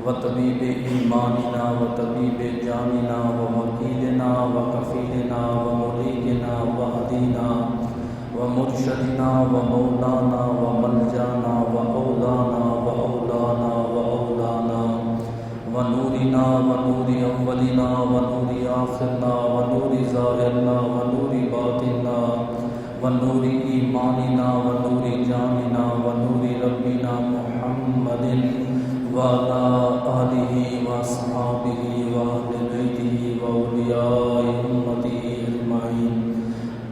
وطبيب إيماننا وطبيب جاننا ووكيلنا وكفيلنا ومليكنا وهدينا ومرشدنا ومولانا وملجانا وأولانا وأولانا وأولانا ونورنا ونور أولنا ونور آخرنا ونور ظاهرنا ونور باطننا ونور إيماننا ونور جاننا ونور ربنا محمد وعلى آله وأصحابه وأهل بيته وأولياء أمته أجمعين.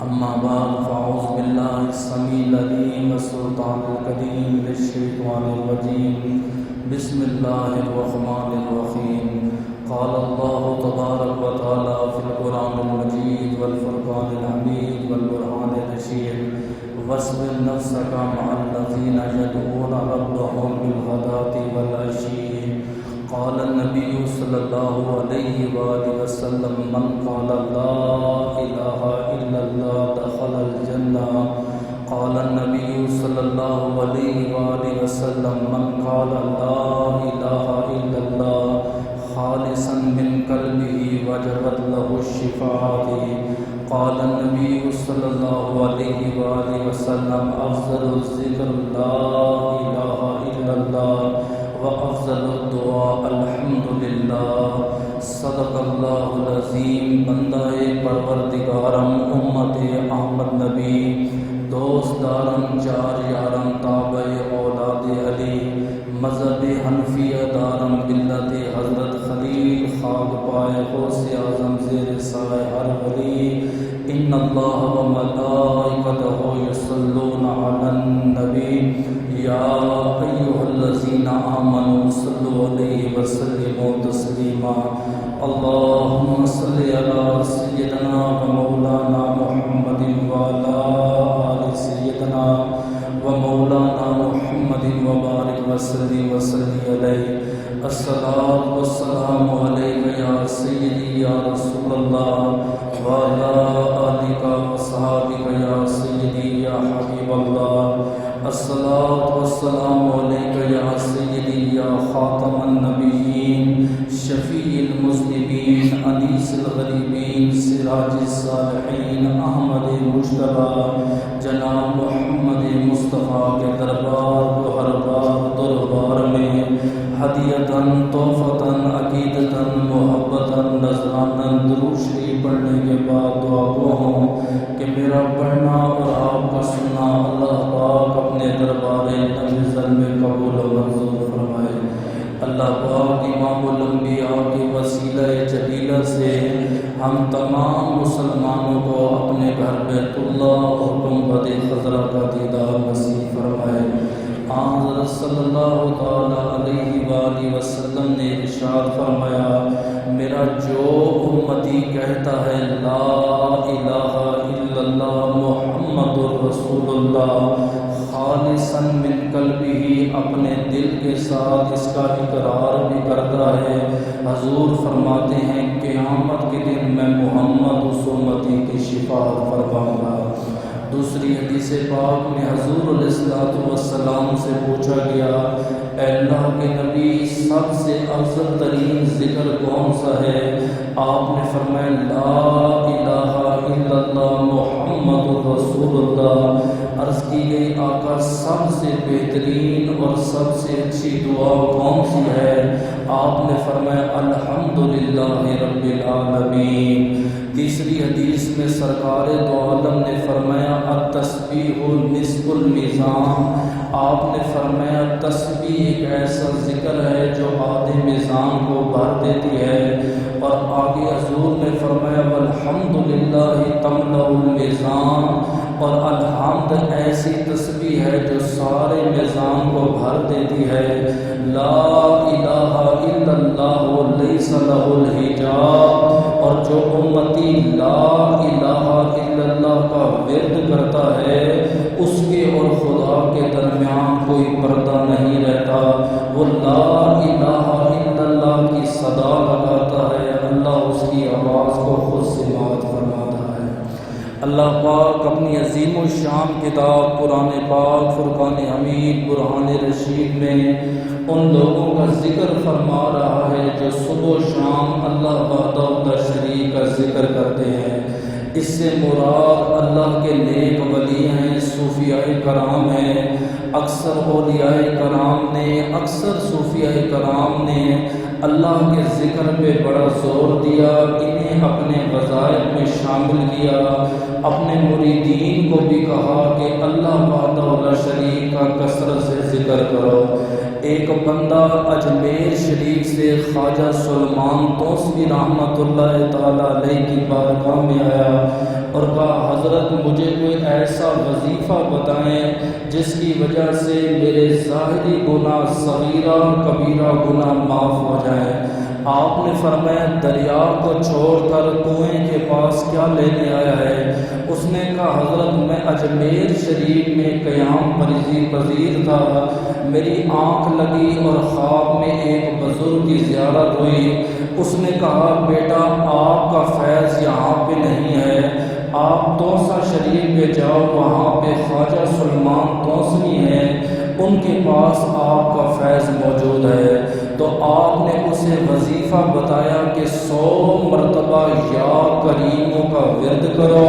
أما بعد فأعوذ بالله السميع العليم والسلطان القديم للشيطان الرجيم. بسم الله الرحمن الرحيم. قال الله تبارك وتعالى في القرآن المجيد والفرقان الحميد والبرهان الرشيد واصبر نفسك مع الذين يدعون ربهم بالغداة والعشي. قال النبي صلى الله عليه وآله وسلم من قال لا إله إلا الله دخل الجنة. قال النبي صلى الله عليه وآله وسلم من قال لا إله إلا الله خالصا من قلبه وجبت له الشفاعة. قال النبي صلى الله عليه وآله وسلم أفضل الذكر لا إله إلا الله وأفضل الدعاء الحمد لله. صدق اللہ العظیم. بندہ پروردگارم امت احمد نبی دوست دارم چار یارم تابع اولاد علی مذہب حنفیہ دارم ملت حضرت خلیل خاک پائے غوث اعظم زیر سایہ ہر ولی. ان اللہ و ملائکتہ یصلون علی النبی یا ایھا الذین آمنوا صلوا علیہ وسلموا تسلیما. اللہم صلی علی سیدنا و مولانا محمد وعلی آل سیدنا و مولانا محمد وبارک وسلم علیہ. الصلاۃ والسلام علیک یا سیدی یا رسول اللہ وعلی آلک وصحابک یا سیدی یا حبیب اللہ. الصلاۃ والسلام علیک یا سیدی یا خاتم النبیین شفیع المذنبین انیس الغریبین سراج الصالحین احمد مجتبی جناب محمد مصطفیٰ کے دربار کو ہر بار دربار میں ہدیتاً تحفتاً عقیدتاً محبتاً نذراناً درود شریف پڑھنے کے بعد دعا گو ہوں کہ میرا پڑھنا اور آپ کا سننا اللہ پاک اپنے دربار نبی میں قبول و منظور فرمائے. اللہ پاک امام الانبیاء کے وسیلہ جلیلہ سے ہم تمام مسلمانوں کو اپنے گھر بیت اللہ اور گنبد خضرا کا دیدار نصیب فرمائے. حضرت صلی اللہ تعالی علیہ وآلہ وسلم نے ارشاد فرمایا میرا جو امتی کہتا ہے لا الہ الا اللہ محمد الرسول اللہ خالصا من قلبہ اپنے دل کے ساتھ اس کا اقرار بھی کرتا ہے حضور فرماتے ہیں قیامت کے دن میں محمد اس امتی کی شفاعت فرماؤں گا. دوسری حدیث پاک میں حضور علیہ السلام سے پوچھا گیا اے اللہ کے نبی سب سے افضل ترین ذکر کون سا ہے؟ آپ نے فرمایا لا الہ الا اللہ محمد رسول اللہ. عرض کی گئی آقا سب سے بہترین اور سب سے اچھی دعا کون سی ہے؟ آپ نے فرمایا الحمدللہ رب العالمین. تیسری حدیث میں سرکار دو عالم نے فرمایا التسبیح نصف المیزان. آپ نے فرمایا تسبیح ایک ایسا ذکر ہے جو آدھے میزان کو بھر دیتی ہے. اور آگے حضور نے فرمایا والحمدللہ تملأ المیزان. اور الحمد ایسی تسبیح ہے جو سارے میزان کو بھر دیتی ہے. لا الہ الا اللہ لیس لہ الحجاب. اور جو امتی لا الہ الا اللہ کا ورد کرتا ہے اس کے اور خدا کے درمیان کوئی پردہ نہیں رہتا. وہ لا الہ الا اللہ کی صدا لگاتا ہے اللہ اس کی آواز کو خود سماعت فرماتا ہے. اللہ پاک اپنی عظیم و شان کتاب قرآن پاک فرقان حمید برہان رشید میں ان لوگوں کا ذکر فرما رہا ہے جو صبح و شام اللہ وحدہ شریک کا ذکر کرتے ہیں۔ اس سے مراد اللہ کے نیک ولی ہیں، صوفیاء کرام ہیں۔ اکثر اولیاء کرام نے، اکثر صوفیاء کرام نے اللہ کے ذکر پہ بڑا زور دیا، انہیں اپنے وظائف میں شامل کیا، اپنے مریدین کو بھی کہا کہ اللہ وحدہ لا شریک کا کثرت سے ذکر کرو۔ ایک بندہ اجمیر شریف سے خواجہ سلیمان توسوی رحمۃ اللہ تعالیٰ علیہ کی بارگاہ میں آیا اور کہا حضرت مجھے کوئی ایسا وظیفہ بتائیں جس کی وجہ سے میرے ظاہری گناہ صغیرہ کبیرہ گناہ معاف ہو جائیں۔ آپ نے فرمایا دریا کو چھوڑ کر کنویں کے پاس کیا لینے آیا ہے؟ اس نے کہا حضرت میں اجمیر شریف میں قیام پذیر تھا، میری آنکھ لگی اور خواب میں ایک بزرگ کی زیارت ہوئی۔ اس نے کہا بیٹا آپ کا فیض یہاں پہ نہیں ہے، آپ توسا شریف پہ جاؤ، وہاں پہ خواجہ سلیمان توسوی ہیں، ان کے پاس آپ کا فیض موجود ہے۔ تو آپ نے اسے وظیفہ بتایا کہ 100 مرتبہ یا کریموں کا ورد کرو۔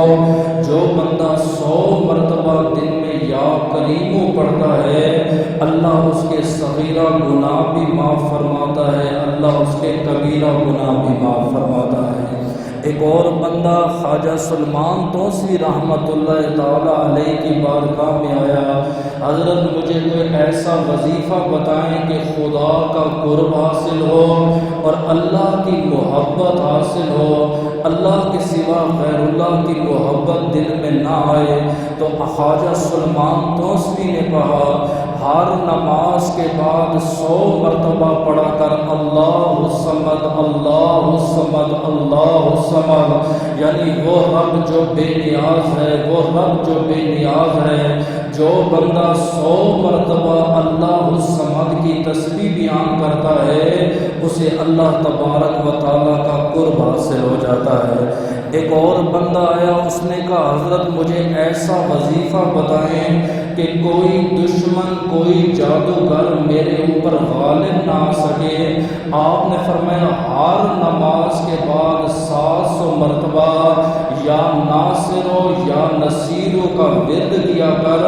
جو بندہ 100 مرتبہ دن میں یا کریموں پڑھتا ہے اللہ اس کے صغیرہ گناہ بھی معاف فرماتا ہے، اللہ اس کے کبیرہ گناہ بھی معاف فرماتا ہے۔ ایک اور بندہ خواجہ سلیمان توسوی رحمۃ اللہ تعالیٰ علیہ کی بارگاہ میں آیا، حضرت مجھے کوئی ایسا وظیفہ بتائیں کہ خدا کا قرب حاصل ہو اور اللہ کی محبت حاصل ہو، اللہ کے سوا غیر اللہ کی محبت دل میں نہ آئے۔ تو خواجہ سلیمان توسوی نے کہا ہر نماز کے بعد 100 مرتبہ پڑھا کر اللہ الصمد اللہ الصمد اللہ الصمد، یعنی وہ رب جو بے نیاز ہے، وہ رب جو بے نیاز ہے۔ جو بندہ 100 مرتبہ اللہ الصمد کی تسبیح بیان کرتا ہے اسے اللہ تبارک و تعالیٰ کا قرب حاصل ہو جاتا ہے۔ ایک اور بندہ آیا، اس نے کہا حضرت مجھے ایسا وظیفہ بتائیں کہ کوئی دشمن کوئی جادوگر میرے اوپر غالب نہ آ سکے۔ آپ نے فرمایا ہر نماز کے بعد 700 مرتبہ یا ناصرو یا نصیرو کا ورد کیا کر،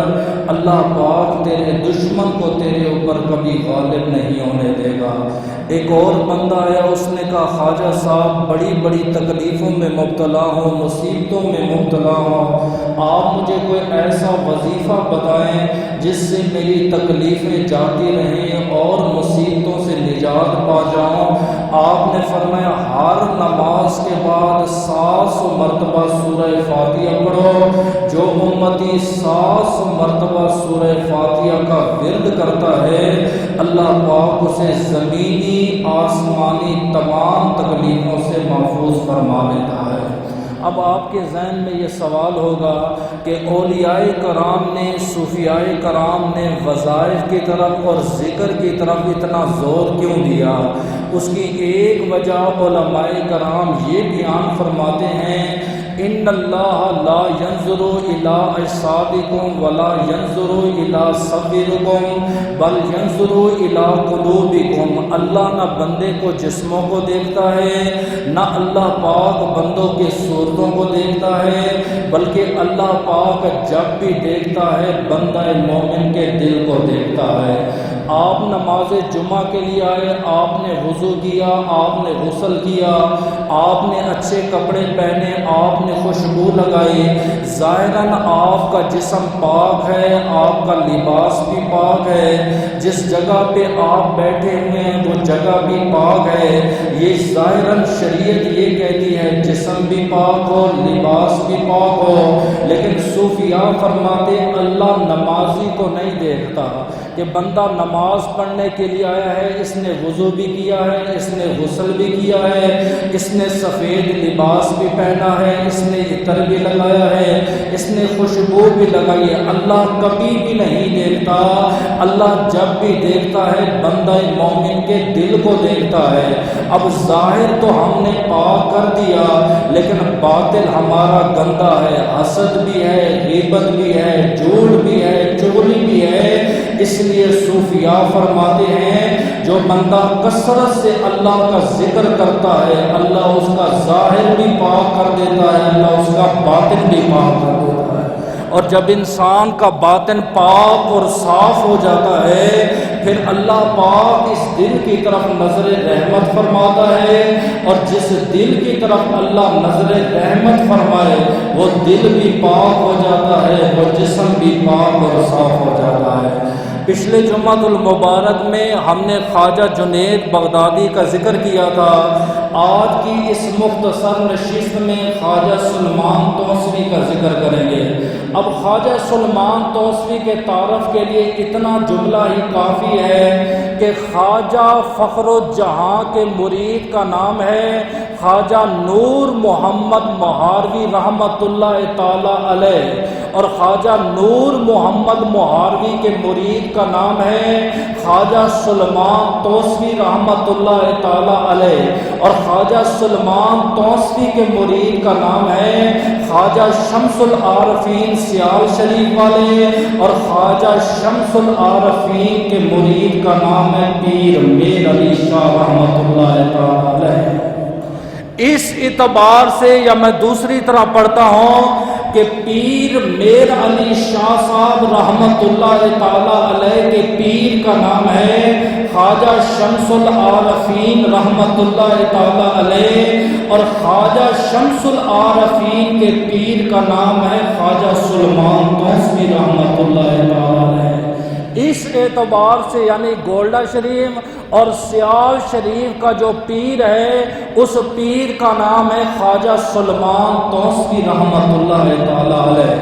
اللہ پاک تیرے دشمن کو تیرے اوپر کبھی غالب نہیں ہونے دے گا۔ ایک اور بندہ آیا، اس نے کہا خواجہ صاحب بڑی بڑی تکلیفوں میں مبتلا ہوں، مصیبتوں میں مبتلا ہوں، آپ مجھے کوئی ایسا وظیفہ بتائیں جس سے میری تکلیفیں جاتی رہیں اور مصیبتوں سے نجات پا جاؤں۔ آپ نے فرمایا ہر نماز کے بعد 700 مرتبہ سورہ فاتحہ پڑھو۔ جو امتی 700 مرتبہ سورہ فاتحہ کا ورد کرتا ہے اللہ پاک اسے زمینی آسمانی تمام تکلیفوں سے محفوظ فرما لیتا ہے۔ اب آپ کے ذہن میں یہ سوال ہوگا کہ اولیاء کرام نے، صوفیاء کرام نے وظائف کی طرف اور ذکر کی طرف اتنا زور کیوں دیا؟ اس کی ایک وجہ علماء کرام یہ بیان فرماتے ہیں ان اللہ لا ينظر الى اجسادکم ولا ينظر الى صورکم بل ينظر الى قلوبکم۔ اللہ نہ بندے کو جسموں کو دیکھتا ہے، نہ اللہ پاک بندوں کے صورتوں کو دیکھتا ہے، بلکہ اللہ پاک جب بھی دیکھتا ہے بندہ مومن کے دل کو دیکھتا ہے۔ آپ نماز جمعہ کے لیے آئے، آپ نے وضو کیا، آپ نے غسل کیا، آپ نے اچھے کپڑے پہنے، آپ نے خوشبو لگائی، ظاہراً آپ کا جسم پاک ہے، آپ کا لباس بھی پاک ہے، جس جگہ پہ آپ بیٹھے ہوئے ہیں وہ جگہ بھی پاک ہے۔ یہ ظاہراً شریعت یہ کہتی ہے جسم بھی پاک ہو، لباس بھی پاک ہو، لیکن صوفیاء فرماتے اللہ نمازی کو نہیں دیکھتا کہ بندہ نماز پڑھنے کے لیے آیا ہے، اس نے وضو بھی کیا ہے، اس نے غسل بھی کیا ہے، اس نے سفید لباس بھی پہنا ہے، اس نے عطر بھی لگایا ہے، اس نے خوشبو بھی لگائی ہے۔ اللہ کبھی بھی نہیں دیکھتا، اللہ جب بھی دیکھتا ہے بندہ مومن کے دل کو دیکھتا ہے۔ اب اب ظاہر تو ہم نے پاک کر دیا لیکن باطل ہمارا گندا ہے، حسد بھی ہے، غیبت بھی ہے، جھوٹ بھی ہے، چغلی بھی ہے۔ اس لیے صوفیاء فرماتے ہیں جو بندہ کثرت سے اللہ کا ذکر کرتا ہے اللہ اس کا ظاہر بھی پاک کر دیتا ہے، اللہ اس کا باطن بھی پاک کر دیتا ہے۔ اور جب انسان کا باطن پاک اور صاف ہو جاتا ہے پھر اللہ پاک اس دل کی طرف نظر رحمت فرماتا ہے، اور جس دل کی طرف اللہ نظر رحمت فرمائے وہ دل بھی پاک ہو جاتا ہے، وہ جسم بھی پاک اور صاف ہو جاتا ہے۔ پچھلے جمعۃ المبارک میں ہم نے خواجہ جنید بغدادی کا ذکر کیا تھا، آج کی اس مختصر نشست میں خواجہ سلیمان توسوی کا ذکر کریں گے۔ اب خواجہ سلیمان توسوی کے تعارف کے لیے اتنا جملہ ہی کافی ہے کہ خواجہ فخر الجہاں کے مرید کا نام ہے خواجہ نور محمد مہاروی رحمۃ اللہ تعالی علیہ، اور خواجہ نور محمد مہاروی کے مرید کا نام ہے خواجہ سلیمان توسوی رحمۃ اللہ تعالی علیہ، اور خواجہ سلیمان توسوی کے مرید کا نام ہے خواجہ شمس العارفین سیال شریف والے، اور خواجہ شمس العارفین کے مرید کا نام ہے پیر میر علی شاہ رحمۃ اللہ تعالی علیہ۔ اس اعتبار سے یا میں دوسری طرح پڑھتا ہوں کہ پیر میر علی شاہ صاحب رحمۃ اللہ تعالی علیہ کے پیر کا نام ہے خواجہ شمس العارفین رحمۃ اللہ تعالی علیہ، اور خواجہ شمس العارفین کے پیر کا نام ہے خواجہ سلیمان توسوی رحمۃ اللہ تعالی علیہ۔ اس اعتبار سے یعنی گولڈا شریف اور سیال شریف کا جو پیر ہے اس پیر کا نام ہے خواجہ سلیمان توسوی رحمۃ اللہ تعالی علیہ۔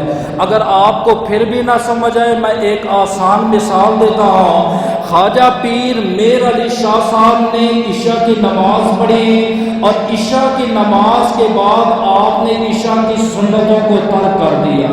اگر آپ کو پھر بھی نہ سمجھ آئے میں ایک آسان مثال دیتا ہوں۔ خواجہ پیر میر علی شاہ صاحب نے عشاء کی نماز پڑھی اور عشاء کی نماز کے بعد آپ نے عشاء کی سنتوں کو ترک کر دیا،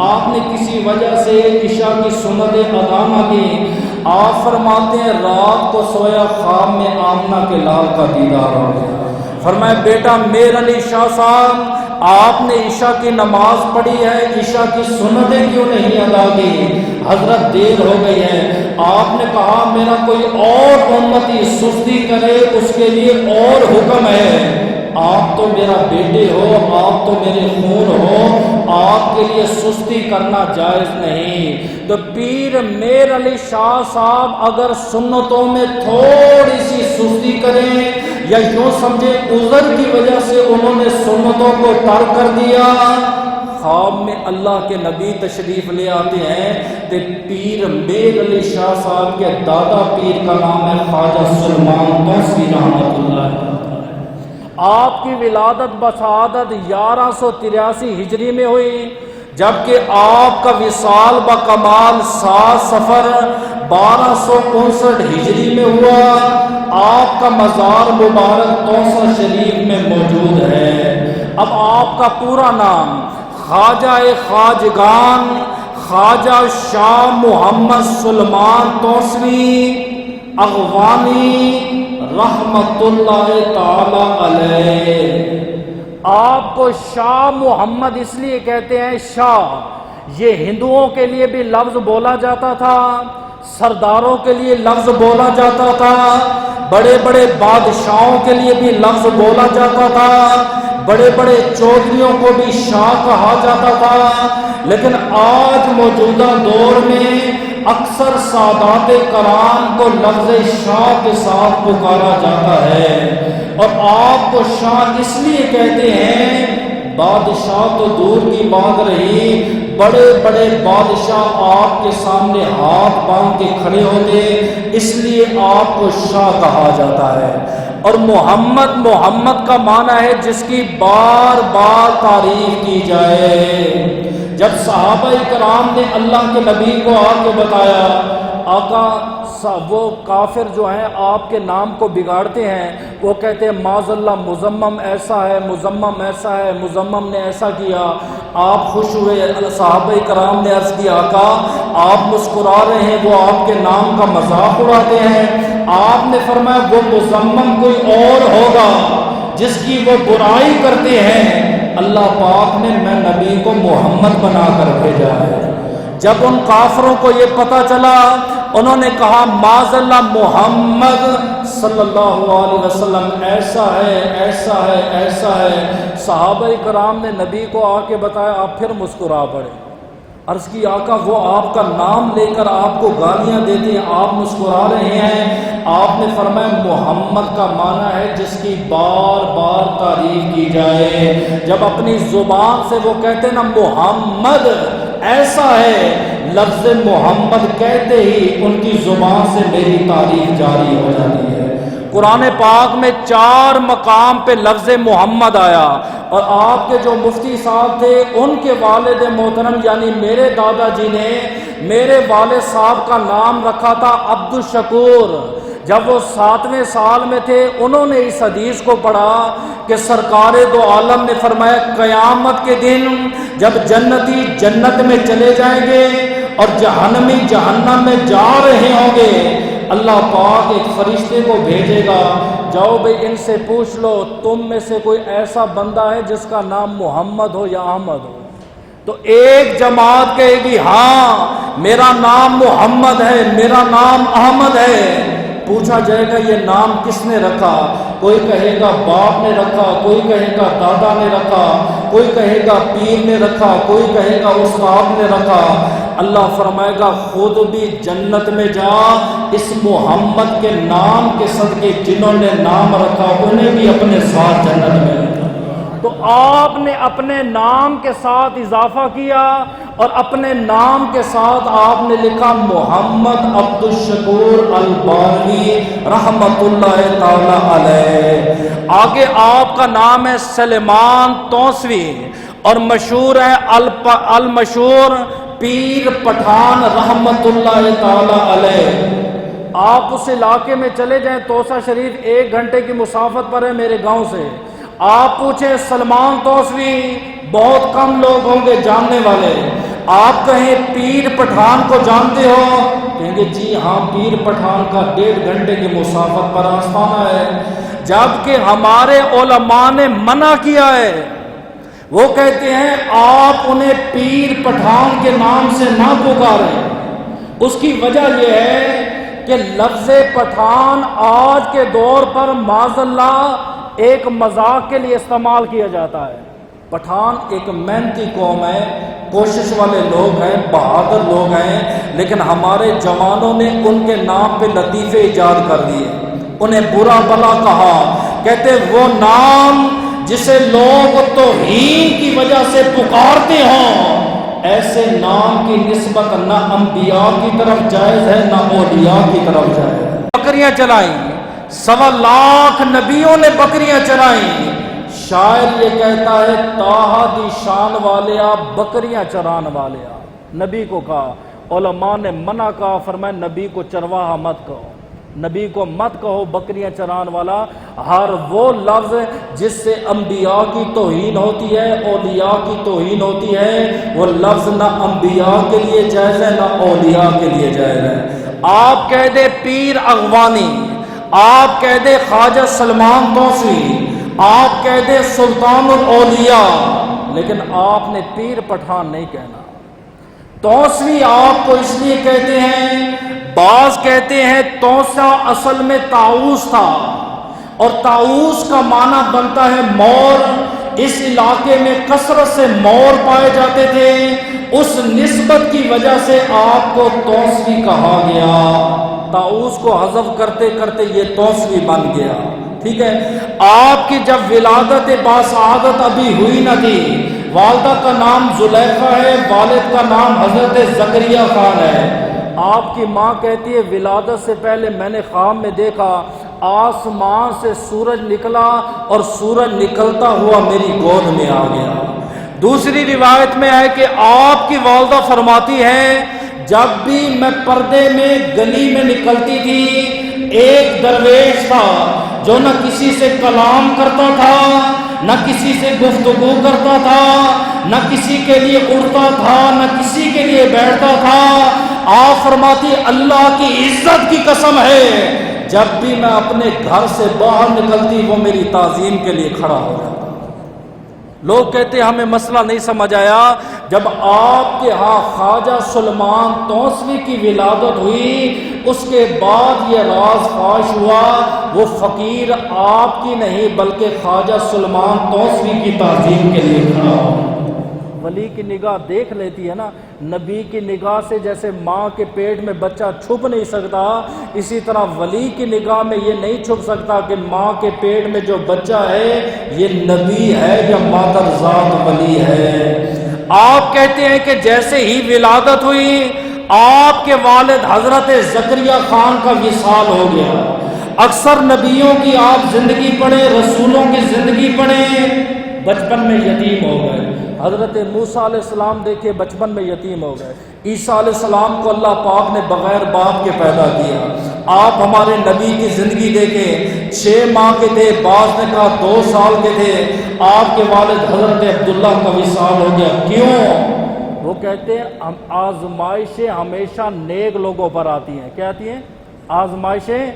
آپ نے کسی وجہ سے عشاء کی سنتیں ادا نہ کی۔ آپ فرماتے ہیں رات کو سویا خواب میں آمنہ کے لال کا دیدار ہو گیا۔ فرمایا بیٹا میر علی شاہ صاحب آپ نے عشاء کی نماز پڑھی ہے، عشاء کی سنتیں کیوں نہیں ادا کی؟ حضرت دیر ہو گئی ہے۔ آپ نے کہا میرا کوئی اور امتی سستی کرے اس کے لیے اور حکم ہے، آپ تو میرا بیٹے ہو، آپ تو میرے خون ہو، آپ کے لیے سستی کرنا جائز نہیں۔ تو پیر میر علی شاہ صاحب اگر سنتوں میں تھوڑی سی سستی کریں یا یوں سمجھے عذر کی وجہ سے انہوں نے سنتوں کو ترک کر دیا، خواب میں اللہ کے نبی تشریف لے آتے ہیں کہ پیر میر علی شاہ صاحب کے دادا پیر کا نام ہے خواجہ سلیمان توسوی رحمۃ اللہ تعالی۔ آپ کی ولادت بسعادت 1183 ہجری میں ہوئی، جبکہ آپ کا وصال بکمال 7 صفر 1259 ہجری میں ہوا۔ آپ کا مزار مبارک توسہ شریف میں موجود ہے۔ اب آپ کا پورا نام خواجہ خواجگان خواجہ شاہ محمد سلیمان توسوی اغوانی رحمت اللہ تعالی علیہ۔ آپ کو شاہ محمد اس لیے کہتے ہیں شاہ، یہ ہندوؤں کے لیے بھی لفظ بولا جاتا تھا، سرداروں کے لیے لفظ بولا جاتا تھا، بڑے بڑے بادشاہوں کے لیے بھی لفظ بولا جاتا تھا، بڑے بڑے چودھریوں کو بھی شاہ کہا جاتا تھا۔ لیکن آج موجودہ دور میں اکثر سادات کرام کو لفظ شاہ کے ساتھ پکارا جاتا ہے، اور آپ کو شاہ اس لیے کہتے ہیں، بادشاہ تو دور کی بات رہی، بڑے بڑے بادشاہ آپ کے سامنے ہاتھ باندھ کے کھڑے ہوتے، اس لیے آپ کو شاہ کہا جاتا ہے۔ اور محمد کا معنی ہے جس کی بار بار تعریف کی جائے۔ جب صحابہ کرام نے اللہ کے نبی کو آ کے بتایا، آقا وہ کافر جو ہیں آپ کے نام کو بگاڑتے ہیں، وہ کہتے ہیں معاذ اللہ مزمم ایسا ہے، مزمم ایسا ہے، مزمم نے ایسا کیا۔ آپ خوش ہوئے، صحابہ کرام نے عرض کیا آقا آپ مسکرا رہے ہیں، وہ آپ کے نام کا مذاق اڑاتے ہیں۔ آپ نے فرمایا وہ مذمم کوئی اور ہوگا جس کی وہ برائی کرتے ہیں، اللہ پاک نے میں نبی کو محمد بنا کر بھیجا ہے۔ جب ان کافروں کو یہ پتہ چلا، انہوں نے کہا معاذ اللہ محمد صلی اللہ علیہ وسلم ایسا ہے ایسا ہے ایسا ہے۔ صحابہ کرام نے نبی کو آ کے بتایا، آپ پھر مسکرا پڑے۔ عرض کی آقا وہ آپ کا نام لے کر آپ کو گالیاں دیتے ہیں، آپ مسکرا رہے ہیں۔ آپ نے فرمایا محمد کا معنی ہے جس کی بار بار تعریف کی جائے۔ جب اپنی زبان سے وہ کہتے نا محمد ایسا ہے، لفظ محمد کہتے ہی ان کی زبان سے میری تعریف جاری ہو جاتی ہے۔ قرآن پاک میں 4 مقام پہ لفظ محمد آیا، اور آپ کے جو مفتی صاحب تھے ان کے والد محترم یعنی میرے دادا جی نے میرے والد صاحب کا نام رکھا تھا عبد الشکور۔ جب وہ 7ویں سال میں تھے انہوں نے اس حدیث کو پڑھا کہ سرکار دو عالم نے فرمایا قیامت کے دن جب جنتی جنت میں چلے جائیں گے اور جہنمی جہنم میں جا رہے ہوں گے، اللہ پاک ایک فرشتے کو بھیجے گا، جاؤ بھئی ان سے پوچھ لو تم میں سے کوئی ایسا بندہ ہے جس کا نام محمد ہو یا احمد ہو؟ تو ایک جماعت کہے گی ہاں میرا نام محمد ہے، میرا نام احمد ہے۔ پوچھا جائے گا یہ نام کس نے رکھا؟ کوئی کہے گا باپ نے رکھا، کوئی کہے گا دادا نے رکھا، کوئی کہے گا پیر نے رکھا، کوئی کہے گا استاد نے رکھا۔ اللہ فرمائے گا خود بھی جنت میں جا، اس محمد کے نام کے صدقے جنہوں نے نام رکھا انہیں بھی اپنے ساتھ جنت میں رکھا۔ تو آپ نے اپنے نام کے ساتھ اضافہ کیا اور اپنے نام کے ساتھ آپ نے لکھا محمد عبد الشکور الباروی رحمت اللہ تعالی علیہ۔ آگے آپ کا نام ہے سلیمان توسوی اور مشہور ہے المشہور پیر پٹھان رحمت اللہ تعالی علیہ۔ آپ اس علاقے میں چلے جائیں، توسا شریف 1 گھنٹے کی مسافت پر ہے میرے گاؤں سے۔ آپ پوچھیں سلمان توسوی، بہت کم لوگ ہوں گے جاننے والے۔ آپ کہیں پیر پٹھان کو جانتے ہو؟ کہیں گے جی ہاں پیر پٹھان کا 1.5 گھنٹے کی مسافت پر آستانہ ہے، جبکہ ہمارے علماء نے منع کیا ہے۔ وہ کہتے ہیں آپ انہیں پیر پٹھان کے نام سے نہ پکاریں۔ اس کی وجہ یہ ہے کہ لفظ پٹھان آج کے دور پر معاذ اللہ ایک مذاق کے لیے استعمال کیا جاتا ہے۔ پٹھان ایک محنتی قوم ہے، کوشش والے لوگ ہیں، بہادر لوگ ہیں، لیکن ہمارے جوانوں نے ان کے نام پہ لطیفے ایجاد کر دیے، انہیں برا بلا کہا۔ کہتے وہ نام جسے لوگ توہین کی وجہ سے پکارتے ہوں، ایسے نام کی نسبت نہ انبیاء کی طرف جائز ہے نہ اولیاء کی طرف جائز ہے۔ بکریاں چلائیں، 1.25 لاکھ نبیوں نے بکریاں چرائیں۔ شاعر یہ کہتا ہے تاہا دی شان والیا بکریاں چران والیا۔ نبی کو کہا، علماء نے منع کہا، فرمایا نبی کو چرواہا مت کہو، نبی کو مت کہو بکریاں چران والا۔ ہر وہ لفظ جس سے انبیاء کی توہین ہوتی ہے، اولیاء کی توہین ہوتی ہے، وہ لفظ نہ انبیاء کے لیے جائز ہے نہ اولیاء کے لیے جائز ہے۔ آپ کہہ دے پیر اغوانی، آپ کہہ دے خواجہ سلمان توسوی، آپ کہہ دے سلطان الاولیاء، لیکن آپ نے پیر پٹھان نہیں کہنا۔ توسوی آپ کو اس لیے کہتے ہیں، بعض کہتے ہیں توسا اصل میں طاؤس تھا، اور طاؤس کا معنی بنتا ہے مور۔ اس علاقے میں کثرت سے مور پائے جاتے تھے، اس نسبت کی وجہ سے آپ کو توسوی کہا گیا۔ طاؤس کو حذف کرتے کرتے یہ توسوی بن گیا، ٹھیک ہے۔ آپ کی جب ولادت باسعادت ابھی ہوئی نہ تھی، والدہ کا نام زلیخا ہے، والد کا نام حضرت زکریا خان ہے۔ آپ کی ماں کہتی ہے ولادت سے پہلے میں نے خواب میں دیکھا آسمان سے سورج نکلا اور سورج نکلتا ہوا میری گود میں آ گیا۔ دوسری روایت میں ہے کہ آپ کی والدہ فرماتی ہیں جب بھی میں پردے میں گلی میں نکلتی تھی، ایک درویش تھا جو نہ کسی سے کلام کرتا تھا، نہ کسی سے گفتگو کرتا تھا، نہ کسی کے لیے اڑتا تھا، نہ کسی کے لیے بیٹھتا تھا۔ آپ فرماتی اللہ کی عزت کی قسم ہے جب بھی میں اپنے گھر سے باہر نکلتی وہ میری تعظیم کے لیے کھڑا ہو جاتا۔ لوگ کہتے ہیں ہمیں مسئلہ نہیں سمجھ آیا، جب آپ کے ہاں خواجہ سلیمان توسوی کی ولادت ہوئی اس کے بعد یہ راز فاش ہوا، وہ فقیر آپ کی نہیں بلکہ خواجہ سلیمان توسوی کی تعظیم کے لیے کھڑا ہو۔ ولی کی نگاہ دیکھ لیتی ہے نا، نبی کی نگاہ سے جیسے ماں کے پیٹ میں بچہ چھپ نہیں سکتا، اسی طرح ولی کی نگاہ میں یہ نہیں چھپ سکتا کہ ماں کے پیٹ میں جو بچہ ہے یہ نبی ہے یا مادر ذات ولی ہے۔ آپ کہتے ہیں کہ جیسے ہی ولادت ہوئی آپ کے والد حضرت زکریا خان کا وصال ہو گیا۔ اکثر نبیوں کی آپ زندگی پڑھیں، رسولوں کی زندگی پڑھیں، بچپن میں یتیم ہو گئے۔ حضرت موسیٰ علیہ السلام دیکھے بچپن میں یتیم ہو گئے۔ عیسیٰ علیہ السلام کو اللہ پاک نے بغیر باپ کے پیدا کیا۔ آپ ہمارے نبی کی زندگی دیکھیں، 6 ماہ کے تھے، بعض نے کہا 2 سال کے تھے، آپ کے والد حضرت عبداللہ کا وصال ہو گیا۔ کیوں؟ وہ کہتے ہیں آزمائشیں ہمیشہ نیک لوگوں پر آتی ہیں۔ کیا آتی ہیں؟ آزمائشیں،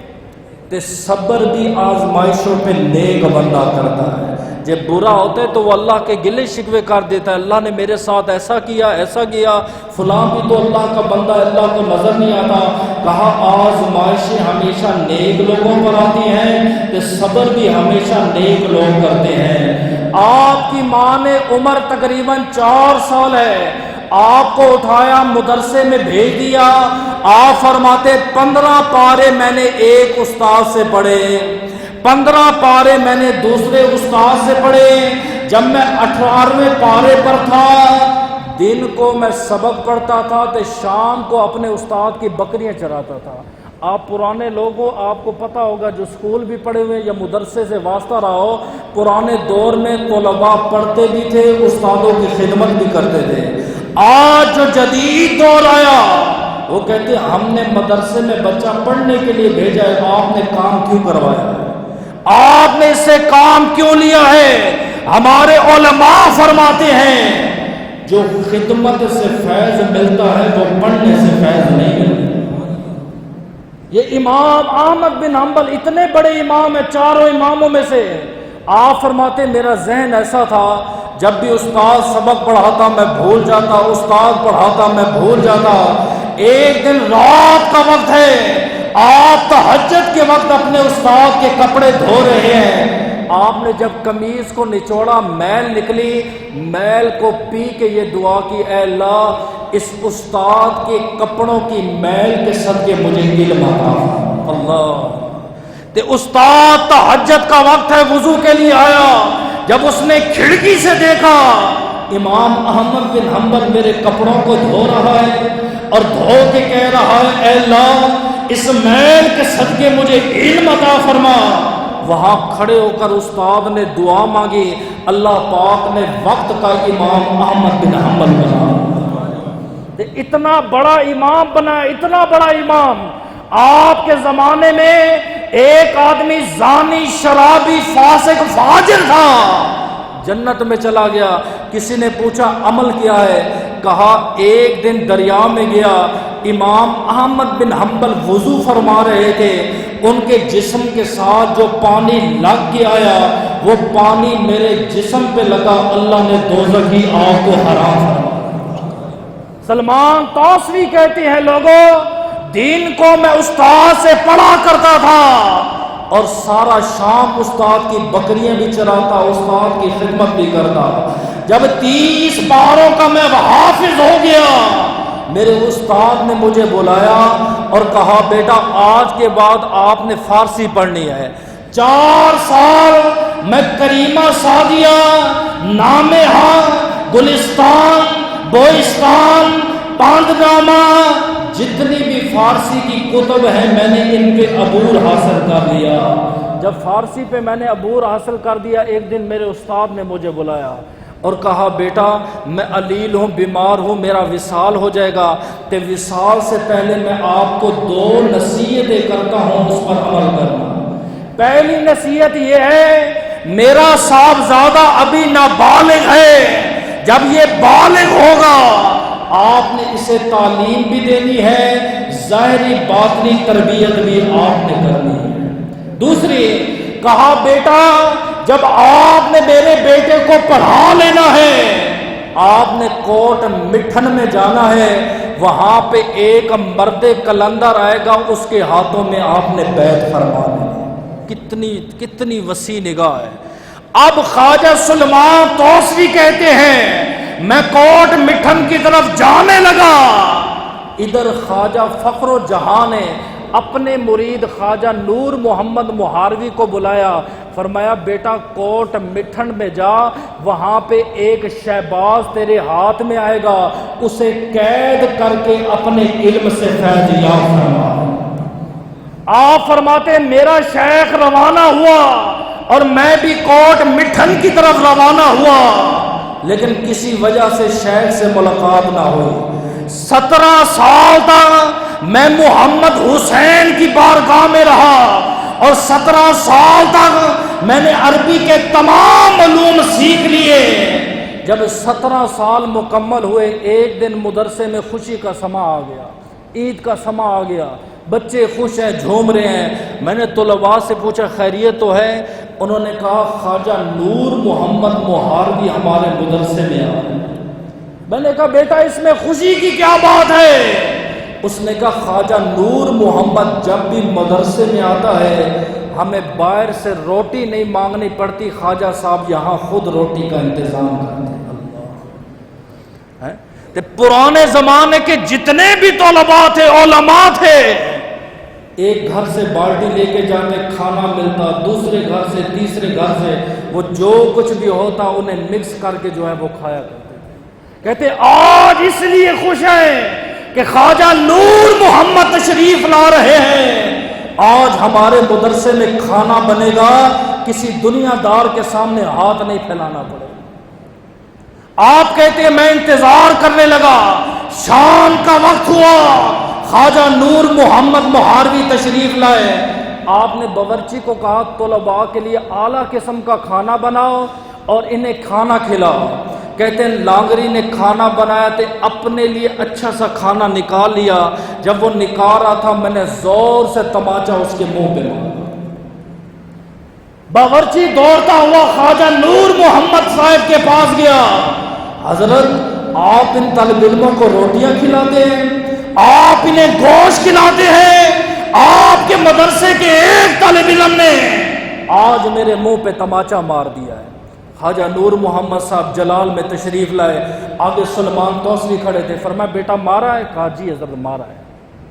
تے صبر بھی آزمائشوں پہ نیک بندہ کرتا ہے۔ جب برا ہوتا ہے تو وہ اللہ کے گلے شکوے کر دیتا ہے، اللہ نے میرے ساتھ ایسا کیا ایسا کیا، فلاں بھی تو اللہ کا بندہ اللہ کو نظر نہیں آتا۔ کہا آزمائشیں ہمیشہ نیک لوگوں پر آتی ہیں، تے صبر بھی ہمیشہ نیک لوگ کرتے ہیں۔ آپ کی ماں نے عمر تقریباً 4 سال ہے، آپ کو اٹھایا مدرسے میں بھیج دیا۔ آپ فرماتے 15 پارے میں نے ایک استاد سے پڑھے، 15 پارے میں نے دوسرے استاد سے پڑھے۔ جب میں 18ویں پارے پر تھا، دن کو میں سبق پڑھتا تھا تو شام کو اپنے استاد کی بکریاں چراتا تھا۔ آپ پرانے لوگوں، آپ کو پتہ ہوگا جو اسکول بھی پڑھے ہوئے یا مدرسے سے واسطہ رہا ہو، پرانے دور میں طلباء پڑھتے بھی تھے، استادوں کی خدمت بھی کرتے تھے۔ آج جو جدید دور آیا وہ کہتے ہیں ہم نے مدرسے میں بچہ پڑھنے کے لیے بھیجا ہے، آپ نے کام کیوں کروایا ہے؟ آپ نے اس سے کام کیوں لیا ہے؟ ہمارے علماء فرماتے ہیں جو خدمت سے فیض ملتا ہے وہ پڑھنے سے فیض نہیں ملتا۔ یہ امام احمد بن حنبل اتنے بڑے امام ہیں، 4 اماموں میں سے۔ آپ فرماتے میرا ذہن ایسا تھا، جب بھی استاد سبق پڑھاتا میں بھول جاتا، استاد پڑھاتا میں بھول جاتا۔ ایک دن رات کا وقت ہے، آپ تہجد کے وقت اپنے استاد کے کپڑے دھو رہے ہیں۔ آپ نے جب قمیض کو نچوڑا، میل نکلی، میل کو پی کے یہ دعا کی، اے اللہ اس استاد کے کپڑوں کی میل کے صدقے مجھے علم عطا فرما۔ اللہ تے استاد تہجد کا وقت ہے، وضو کے لیے آیا، جب اس نے کھڑکی سے دیکھا امام احمد بن حنبل میرے کپڑوں کو دھو رہا ہے اور دھو کے کہہ رہا ہے اے اللہ اس میل کے صدقے مجھے علم عطا فرما۔ وہاں کھڑے ہو کر استاد نے دعا مانگی، اللہ پاک نے وقت کا امام احمد بن حنبل بنا۔ اتنا بڑا امام بنا، اتنا بڑا امام۔ آپ کے زمانے میں ایک آدمی زانی، شرابی، فاسق، فاجر تھا، جنت میں چلا گیا۔ کسی نے پوچھا عمل کیا ہے؟ کہا ایک دن دریا میں گیا، امام احمد بن حنبل وضو فرما رہے تھے، ان کے جسم کے ساتھ جو پانی لگ کے آیا وہ پانی میرے جسم پہ لگا، اللہ نے دوزخ کی آگ کو حرام فرمایا۔ سلمان توسوی کہتے ہیں لوگوں دین کو میں استاد سے پڑھا کرتا تھا اور سارا شام استاد کی بکریاں بھی چراتا، استاد کی خدمت بھی کرتا۔ جب 30 پاروں کا میں حافظ ہو گیا، میرے استاد نے مجھے بلایا اور کہا بیٹا آج کے بعد آپ نے فارسی پڑھنی ہے۔ 4 سال میں کریمہ سعدیہ، نامہ، گلستان، بوئستان، پاندنامہ، جتنی بھی فارسی کی کتب ہیں میں نے ان پہ عبور حاصل کر لیا۔ جب فارسی پہ میں نے عبور حاصل کر دیا، ایک دن میرے استاد نے مجھے بلایا اور کہا بیٹا میں علیل ہوں، بیمار ہوں، میرا وصال ہو جائے گا، تے وصال سے پہلے میں آپ کو 2 نصیحتیں کرتا ہوں، اس پر عمل کرنا۔ پہلی نصیحت یہ ہے میرا صاحبزادہ ابھی نابالغ ہے، جب یہ بالغ ہوگا آپ نے اسے تعلیم بھی دینی ہے، ظاہری باطنی تربیت بھی آپ نے کرنی ہے۔ دوسری کہا بیٹا جب آپ نے میرے بیٹے کو پڑھا لینا ہے آپ نے کوٹ مٹھن میں جانا ہے، وہاں پہ ایک مرد کلندر آئے گا، اس کے ہاتھوں میں آپ نے بیعت فرما لینی۔ کتنی وسیع نگاہ ہے۔ اب خواجہ سلیمان توسوی کہتے ہیں میں کوٹ مٹھن کی طرف جانے لگا، ادھر خواجہ فخر و جہاں نے اپنے مرید خواجہ نور محمد مہاروی کو بلایا، فرمایا بیٹا کوٹ مٹھن میں جا، وہاں پہ ایک شہباز تیرے ہاتھ میں آئے گا، اسے قید کر کے اپنے علم سے فیض یاب فرما۔ آپ فرماتے ہیں میرا شیخ روانہ ہوا اور میں بھی کوٹ مٹھن کی طرف روانہ ہوا، لیکن کسی وجہ سے شیخ سے ملاقات نہ ہوئی۔ 17 سال تک میں محمد حسین کی بارگاہ میں رہا اور 17 سال تک میں نے عربی کے تمام علوم سیکھ لیے۔ جب 17 سال مکمل ہوئے، ایک دن مدرسے میں خوشی کا سما آ گیا، عید کا سما آ گیا، بچے خوش ہیں، جھوم رہے ہیں۔ میں نے طلباء سے پوچھا خیریت تو ہے؟ انہوں نے کہا خواجہ نور محمد مہاروی ہمارے مدرسے میں آ رہے ہیں۔ میں نے کہا بیٹا اس میں خوشی کی کیا بات ہے؟ اس نے کہا خواجہ نور محمد جب بھی مدرسے میں آتا ہے ہمیں باہر سے روٹی نہیں مانگنی پڑتی، خواجہ صاحب یہاں خود روٹی کا انتظام کرتے ہیں۔ اللہ پرانے زمانے کے جتنے بھی طلباء تھے، علماء تھے، ایک گھر سے بالٹی لے کے جاتے، کھانا ملتا، دوسرے گھر سے، تیسرے گھر سے، وہ جو کچھ بھی ہوتا انہیں مکس کر کے جو ہے وہ کھایا کرتے تھے۔ کہتے آج اس لیے خوش ہیں کہ خواجہ نور محمد تشریف لا رہے ہیں، آج ہمارے مدرسے میں کھانا بنے گا، کسی دنیا دار کے سامنے ہاتھ نہیں پھیلانا پڑے۔ آپ کہتے ہیں میں انتظار کرنے لگا، شام کا وقت ہوا، خواجہ نور محمد مہاروی تشریف لائے۔ آپ نے باورچی کو کہا طلباء کے لیے اعلیٰ قسم کا کھانا بناؤ اور انہیں کھانا کھلاؤ۔ کہتے ہیں لانگری نے کھانا بنایا تو اپنے لیے اچھا سا کھانا نکال لیا، جب وہ نکال رہا تھا میں نے زور سے تماچا اس کے منہ پہ مارا۔ باورچی دوڑتا ہوا خواجہ نور محمد صاحب کے پاس گیا، حضرت آپ ان طالب علموں کو روٹیاں کھلاتے ہیں، آپ انہیں گوشت کھلاتے ہیں، آپ کے مدرسے کے ایک طالب علم نے آج میرے منہ پہ تماچا مار دیا ہے۔ خواجہ نور محمد صاحب جلال میں تشریف لائے، آگے سلیمان توسوی کھڑے تھے، فرمایا بیٹا مارا ہے؟ کہا جی حضرت مارا ہے۔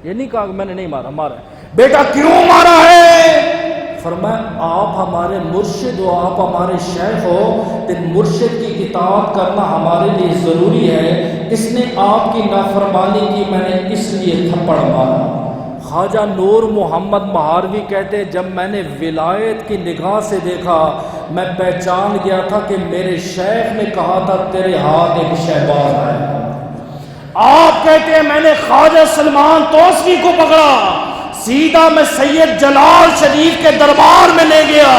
یہ نہیں کہا کہ میں نے نہیں مارا، مارا ہے۔ بیٹا کیوں مارا ہے؟ فرمایا آپ ہمارے مرشد ہو، آپ ہمارے شیخ ہو، تو مرشد کی اطاعت کرنا ہمارے لیے ضروری ہے، اس نے آپ کی نافرمانی کی، میں نے اس لیے تھپڑ مارا۔ خواجہ نور محمد مہاروی کہتے جب میں نے ولایت کی نگاہ سے دیکھا میں پہچان گیا تھا کہ میرے شیخ نے کہا تھا تیرے ہاتھ ایک شہباز ہے۔ آپ کہتے ہیں میں نے خواجہ سلیمان توسوی کو پکڑا، سیدھا میں سید جلال شریف کے دربار میں لے گیا۔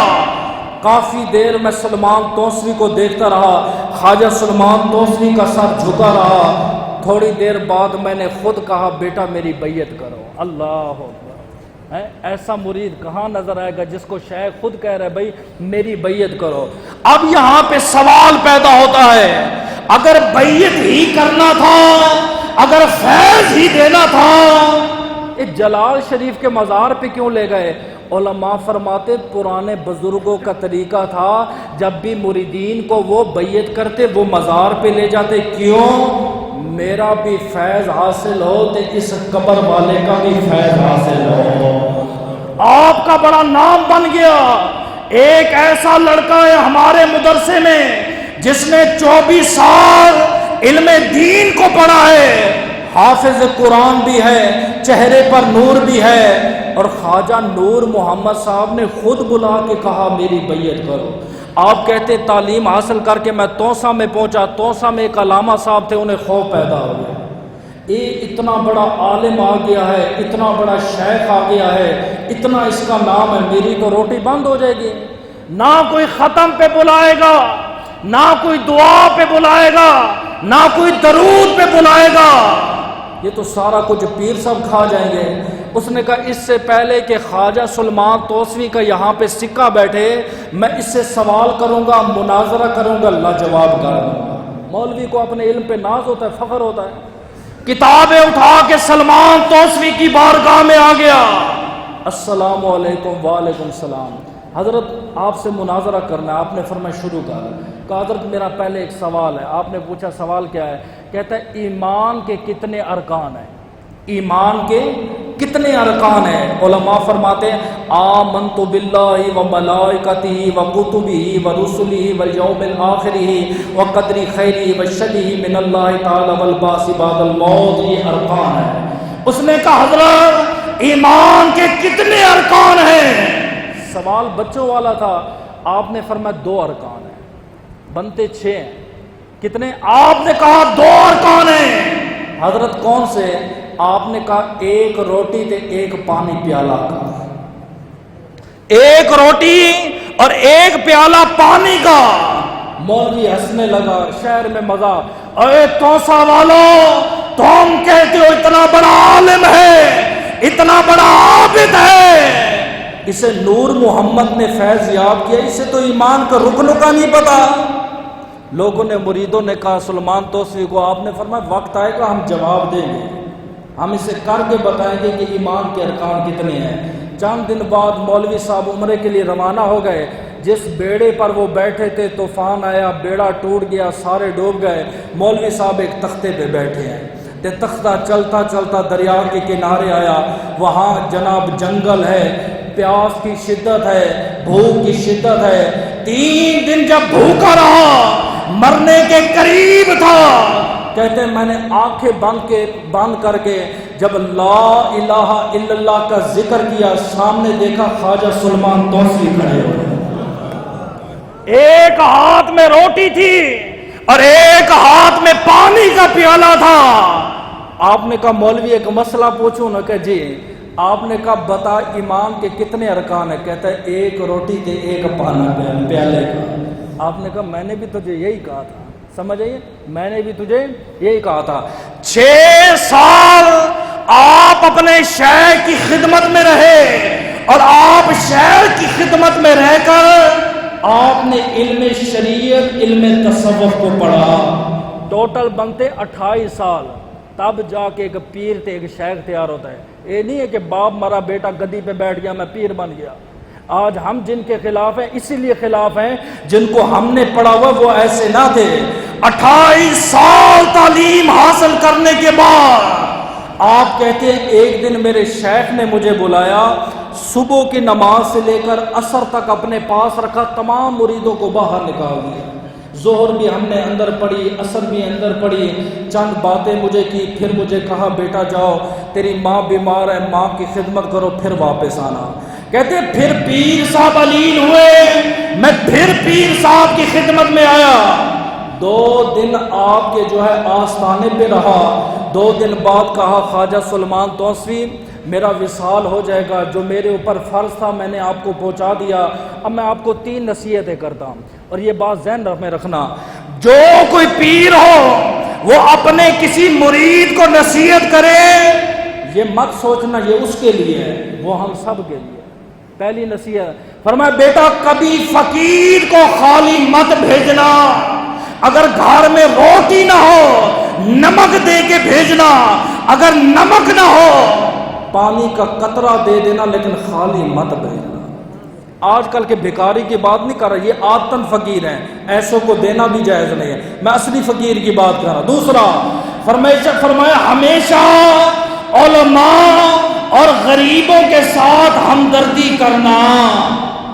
کافی دیر میں سلیمان توسوی کو دیکھتا رہا، خواجہ سلیمان توسوی کا سر جھکا رہا۔ تھوڑی دیر بعد میں نے خود کہا بیٹا میری بیعت کرو۔ اللہ اکبر، ایسا مرید کہاں نظر آئے گا جس کو شیخ خود کہہ رہے بھائی میری بیعت کرو۔ اب یہاں پہ سوال پیدا ہوتا ہے، اگر بیعت ہی کرنا تھا، اگر فیض ہی دینا تھا، جلال شریف کے مزار پہ کیوں لے گئے؟ علماء فرماتے پرانے بزرگوں کا طریقہ تھا جب بھی مریدین کو وہ بیعت کرتے وہ مزار پہ لے جاتے، کیوں؟ میرا بھی فیض حاصل ہو تو اس قبر والے کا بھی فیض حاصل ہو۔ آپ کا بڑا نام بن گیا۔ ایک ایسا لڑکا ہے ہمارے مدرسے میں جس نے 24 سال علم دین کو پڑھا ہے، حافظ قرآن بھی ہے، چہرے پر نور بھی ہے، اور خواجہ نور محمد صاحب نے خود بلا کے کہا میری بیعت کرو۔ آپ کہتے تعلیم حاصل کر کے میں توسا میں پہنچا، توسا میں ایک علامہ صاحب تھے، انہیں خوف پیدا ہو گیا، یہ اتنا بڑا عالم آ گیا ہے، اتنا بڑا شیخ آ گیا ہے، اتنا اس کا نام ہے، میری تو روٹی بند ہو جائے گی، نہ کوئی ختم پہ بلائے گا، نہ کوئی دعا پہ بلائے گا، نہ کوئی درود پہ بلائے گا، یہ تو سارا کچھ پیر صاحب کھا جائیں گے۔ اس نے کہا اس سے پہلے کہ خواجہ سلمان توسوی کا یہاں پہ سکہ بیٹھے میں اس سے سوال کروں گا، مناظرہ کروں گا، لاجواب کر دوں گا۔ مولوی کو اپنے علم پہ ناز ہوتا ہے، فخر ہوتا ہے۔ کتابیں اٹھا کے سلمان توسوی کی بارگاہ میں آ گیا، السلام علیکم، وعلیکم السلام، حضرت آپ سے مناظرہ کرنا ہے۔ آپ نے فرمایا شروع کر۔ کہا حضرت میرا پہلے ایک سوال ہے۔ آپ نے پوچھا سوال کیا ہے؟ کہتا ہے ایمان کے کتنے ارکان ہیں؟ ایمان کے کتنے ارکان ہیں؟ علماء فرماتے ہیں آمنت باللہ و ملائکتہ و کتبہ و رسلہ والیوم الآخر و قدر خیرہ و شرہ من اللہ تعالی والبعث بعد الموت، یہ ارکان ہے۔ اس نے کہا حضرت ایمان کے کتنے ارکان ہیں؟ سوال بچوں والا تھا۔ آپ نے فرمایا 2 ارکان ہیں، بنتے 6 ہیں۔ کتنے؟ آپ نے کہا 2 ارکان ہیں۔ حضرت کون سے؟ آپ نے کہا 1 روٹی تے 1 پانی پیالہ کا، 1 روٹی اور 1 پیالہ پانی کا۔ مولوی ہنسنے لگا، شہر میں مزہ۔ اے توسا والو، تم کہتے ہو اتنا بڑا عالم ہے، اتنا بڑا عابد ہے، اسے نور محمد نے فیض یاب کیا، اسے تو ایمان کا رکنوں کا نہیں پتا۔ لوگوں نے، مریدوں نے کہا سلمان توسوی کو، آپ نے فرمایا وقت آئے گا ہم جواب دیں گے، ہم اسے کر کے بتائیں گے کہ ایمان کے ارکان کتنے ہیں۔ چند دن بعد مولوی صاحب عمرے کے لیے روانہ ہو گئے۔ جس بیڑے پر وہ بیٹھے تھے طوفان آیا، بیڑا ٹوٹ گیا، سارے ڈوب گئے۔ مولوی صاحب ایک تختے پہ بیٹھے ہیں، تے تختہ چلتا چلتا دریا کے کنارے آیا۔ وہاں جناب جنگل ہے، پیاس کی شدت ہے، بھوک کی شدت ہے۔ 3 دن جب بھوکا رہا، مرنے کے قریب تھا، کہتے ہیں میں نے آنکھیں بند کر کے جب لا الہ الا اللہ کا ذکر کیا، سامنے دیکھا خواجہ سلمان توسوی کھڑے ہوئے، ایک ہاتھ میں روٹی تھی اور ایک ہاتھ میں پانی کا پیالہ تھا۔ آپ نے کہا مولوی ایک مسئلہ پوچھوں نا؟ کہ جی۔ آپ نے کہا بتا ایمان کے کتنے ارکان ہیں؟ کہتا ہے 1 روٹی تے 1 پانی پیالے کا۔ آپ نے کہا میں نے بھی تجھے یہی کہا تھا، سمجھ آئیے، میں نے بھی تجھے یہی کہا تھا۔ 6 سال آپ اپنے شیخ کی خدمت میں رہے اور آپ شیخ کی خدمت میں رہ کر آپ نے علم شریعت، علم تصوف کو پڑھا، ٹوٹل بنتے 28 سال، تب جا کے ایک پیر تے ایک شیخ تیار ہوتا ہے۔ یہ نہیں ہے کہ باپ مرا بیٹا گدی پہ بیٹھ گیا میں پیر بن گیا۔ آج ہم جن کے خلاف ہیں اسی لیے خلاف ہیں، جن کو ہم نے پڑھا ہوا وہ ایسے نہ تھے۔ 28 سال تعلیم حاصل کرنے کے بعد آپ کہتے ہیں ایک دن میرے شیخ نے مجھے بلایا، صبح کی نماز سے لے کر عصر تک اپنے پاس رکھا، تمام مریدوں کو باہر نکال دیا۔ ظہر بھی ہم نے اندر پڑھی، عصر بھی اندر پڑھی، چند باتیں مجھے کی، پھر مجھے کہا بیٹا جاؤ تیری ماں بیمار ہے، ماں کی خدمت کرو، پھر واپس آنا۔ کہتے پھر پیر صاحب علیل ہوئے، میں پھر پیر صاحب کی خدمت میں آیا۔ 2 دن آپ کے جو ہے آستانے پہ رہا۔ 2 دن بعد کہا خواجہ سلمان توسوی میرا وصال ہو جائے گا، جو میرے اوپر فرض تھا میں نے آپ کو پہنچا دیا، اب میں آپ کو 3 نصیحتیں کرتا ہوں، اور یہ بات ذہن میں رکھنا، جو کوئی پیر ہو وہ اپنے کسی مرید کو نصیحت کرے، یہ مت سوچنا یہ اس کے لیے ہے، وہ ہم سب کے لیے۔ پہلی نصیحت فرمایا بیٹا کبھی فقیر کو خالی مت بھیجنا، اگر گھر میں روٹی نہ ہو نمک دے کے بھیجنا، اگر نمک نہ ہو پانی کا قطرہ دے دینا، لیکن خالی مت بھیجنا۔ آج کل کے بھکاری کی بات نہیں کر رہا، یہ عادتاً فقیر ہیں، ایسوں کو دینا بھی جائز نہیں ہے، میں اصلی فقیر کی بات کر رہا۔ دوسرا فرمایا ہمیشہ علماء اور غریبوں کے ساتھ ہمدردی کرنا۔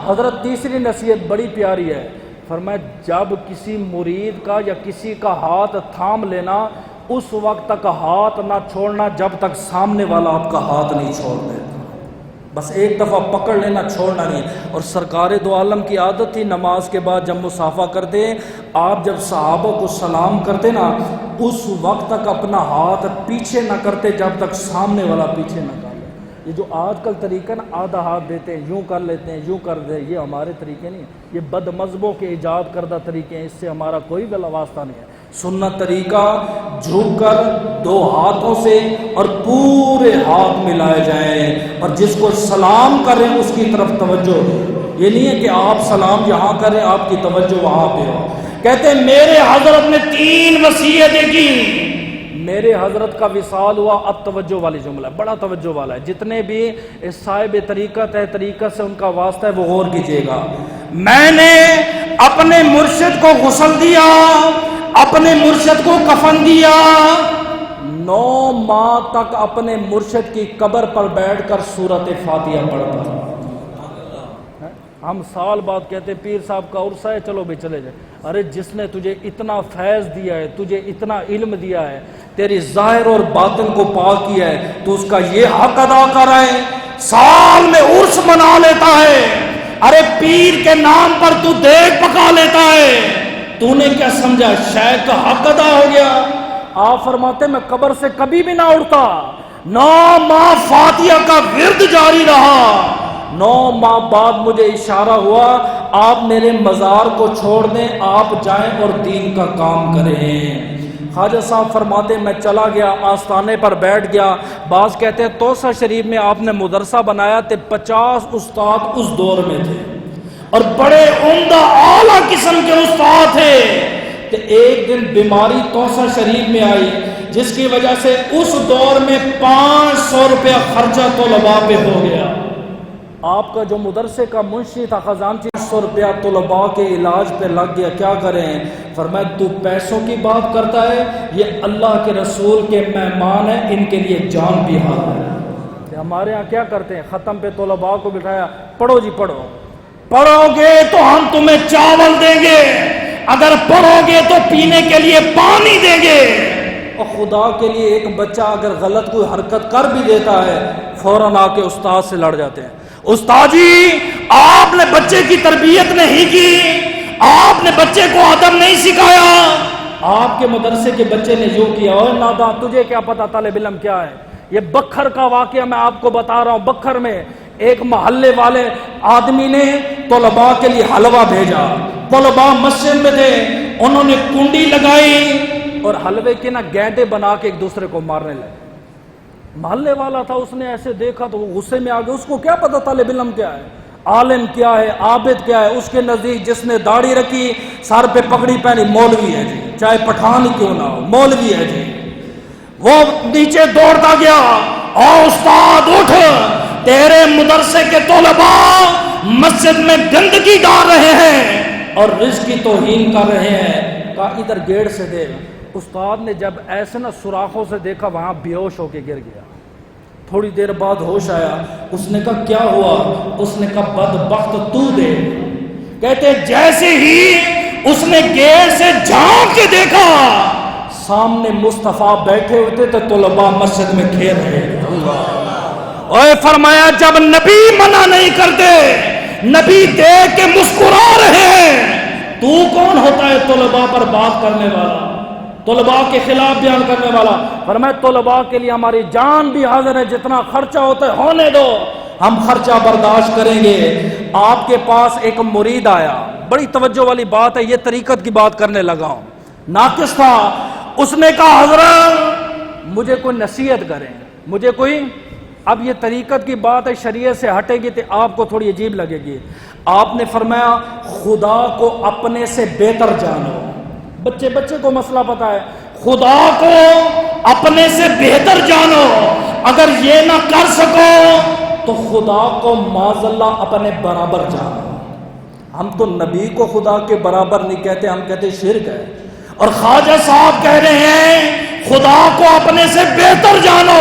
حضرت تیسری نصیحت بڑی پیاری ہے، فرمایا جب کسی مرید کا یا کسی کا ہاتھ تھام لینا، اس وقت تک ہاتھ نہ چھوڑنا جب تک سامنے والا آپ کا ہاتھ نہیں چھوڑ دیتا، بس ایک دفعہ پکڑ لینا، چھوڑنا نہیں۔ اور سرکار دو عالم کی عادت تھی نماز کے بعد جب مصافحہ کرتے، آپ جب صحابہ کو سلام کرتے نا، اس وقت تک اپنا ہاتھ پیچھے نہ کرتے جب تک سامنے والا پیچھے نہ کر لے۔ یہ جو آج کل طریقہ نا، آدھا ہاتھ دیتے ہیں، یوں کر لیتے ہیں، یوں کر دے، یہ ہمارے طریقے نہیں، یہ بد مذہبوں کے ایجاد کردہ طریقے ہیں، اس سے ہمارا کوئی واسطہ نہیں ہے۔ سنت طریقہ جھک کر 2 ہاتھوں سے اور پورے ہاتھ ملائے جائیں، اور جس کو سلام کریں اس کی طرف توجہ ہو۔ یہ نہیں ہے کہ آپ سلام یہاں کریں آپ کی توجہ وہاں پہ ہو۔ کہتے ہیں میرے حضرت نے 3 وصیتیں کی، میرے حضرت کا وصال ہوا۔ اب توجہ والی جملہ ہے، بڑا توجہ والا ہے، جتنے بھی اس صاحب طریقت ہے، طریقت سے ان کا واسطہ ہے، وہ غور کیجیے گا۔ میں نے اپنے مرشد کو غسل دیا، اپنے مرشد کو کفن دیا، 9 ماہ تک اپنے مرشد کی قبر پر بیٹھ کر سورۃ فاتحہ پڑھتا۔ ہم سال بعد کہتے پیر صاحب کا عرصہ ہے چلو بھی چلے جائے۔ ارے جس نے تجھے اتنا فیض دیا ہے، تجھے اتنا علم دیا ہے، تیری ظاہر اور باطن کو پاک کیا ہے، تو اس کا یہ حق ادا کر رہے ہیں، سال میں عرس منا لیتا ہے۔ ارے پیر کے نام پر تو دیگ پکا لیتا ہے، تو نے کیا سمجھا شیخ کا حق ادا ہو گیا؟ آپ فرماتے میں قبر سے کبھی بھی نہ اٹھتا، 9 ماہ فاتحہ کا ورد جاری رہا۔ 9 ماہ بعد مجھے اشارہ ہوا آپ میرے مزار کو چھوڑ دیں، آپ جائیں اور دین کا کام کریں۔ خواجہ صاحب فرماتے میں چلا گیا، آستانے پر بیٹھ گیا۔ بعض کہتے ہیں توسہ شریف میں آپ نے مدرسہ بنایا تھے، 50 استاد اس دور میں تھے اور بڑے عمدہ اعلیٰ قسم کے استاد تھے۔ تو ایک دن بیماری توسہ شریف میں آئی، جس کی وجہ سے اس دور میں 500 روپیہ خرچہ طلباء پہ ہو گیا۔ آپ کا جو مدرسے کا منشی تھا خزانچی، 100 روپیہ طلباء کے علاج پہ لگ گیا، کیا کریں؟ فرمایا تو پیسوں کی بات کرتا ہے، یہ اللہ کے رسول کے مہمان ہیں، ان کے لیے جان بھی حاضر ہے۔ ہمارے ہاں کیا کرتے ہیں، ختم پہ طلباء کو بٹھایا، پڑھو جی پڑھو، پڑھو گے تو ہم تمہیں چاول دیں گے، اگر پڑھو گے تو پینے کے لیے پانی دیں گے۔ اور خدا کے لیے ایک بچہ اگر غلط کوئی حرکت کر بھی دیتا ہے، فوراً آ کے استاد سے لڑ جاتے ہیں، استاد جی آپ نے بچے کی تربیت نہیں کی، آپ نے بچے کو ادب نہیں سکھایا، آپ کے مدرسے کے بچے نے جو کیا۔ اور نادا تجھے کیا پتا طالب علم کیا ہے؟ یہ بکھر کا واقعہ میں آپ کو بتا رہا ہوں۔ بکھر میں ایک محلے والے آدمی نے طلباء کے لیے حلوہ بھیجا، طلباء مسجد میں تھے، انہوں نے کنڈی لگائی اور حلوے کے نا گینڈے بنا کے ایک دوسرے کو مارنے لگے۔ محلے والا تھا، اس نے ایسے دیکھا تو وہ غصے میں آ گیا، اس کو کیا پتا طالب علم کیا ہے، عالم کیا ہے، عابد کیا ہے؟ اس کے نزدیک جس نے داڑھی رکھی، سر پہ پگڑی پہنی، مولوی ہے جی، چاہے پٹھان کیوں نہ ہو، مولوی ہے جی۔ وہ نیچے دوڑتا گیا، او استاد اٹھ، تیرے مدرسے کے طلباء مسجد میں گندگی ڈال رہے ہیں اور رزق کی توہین کر رہے ہیں، کہا ادھر گیٹ سے دے۔ استاد نے جب ایسے نا سوراخوں سے دیکھا، وہاں بے ہوش ہو کے گر گیا۔ تھوڑی دیر بعد ہوش آیا، اس نے کہا کیا ہوا؟ اس نے کہا بدبخت تو دے۔ کہتے جیسے ہی اس نے گیٹ سے جھانک کے دیکھا، سامنے مصطفیٰ بیٹھے ہوتے تو طلباء مسجد میں کھیل رہے ہیں۔ اور فرمایا جب نبی منع نہیں کرتے، نبی دیکھ کے مسکرا رہے ہیں، تو کون ہوتا ہے طلباء پر بات کرنے والا، طلباء کے خلاف بیان کرنے والا؟ فرمایا طلباء کے لیے ہماری جان بھی حاضر ہے، جتنا خرچہ ہوتا ہے ہونے دو، ہم خرچہ برداشت کریں گے۔ آپ کے پاس ایک مرید آیا، بڑی توجہ والی بات ہے، یہ طریقت کی بات کرنے لگا ہوں، ناقص تھا۔ اس نے کہا حضرت مجھے کوئی نصیحت کریں، مجھے کوئی، اب یہ طریقت کی بات ہے، شریعت سے ہٹے گی تو آپ کو تھوڑی عجیب لگے گی۔ آپ نے فرمایا خدا کو اپنے سے بہتر جانو۔ بچے کو مسئلہ پتا ہے، خدا کو اپنے سے بہتر جانو، اگر یہ نہ کر سکو تو خدا کو معاذ اللہ اپنے برابر جانو۔ ہم تو نبی کو خدا کے برابر نہیں کہتے، ہم کہتے شرک ہے، اور خواجہ صاحب کہہ رہے ہیں خدا کو اپنے سے بہتر جانو،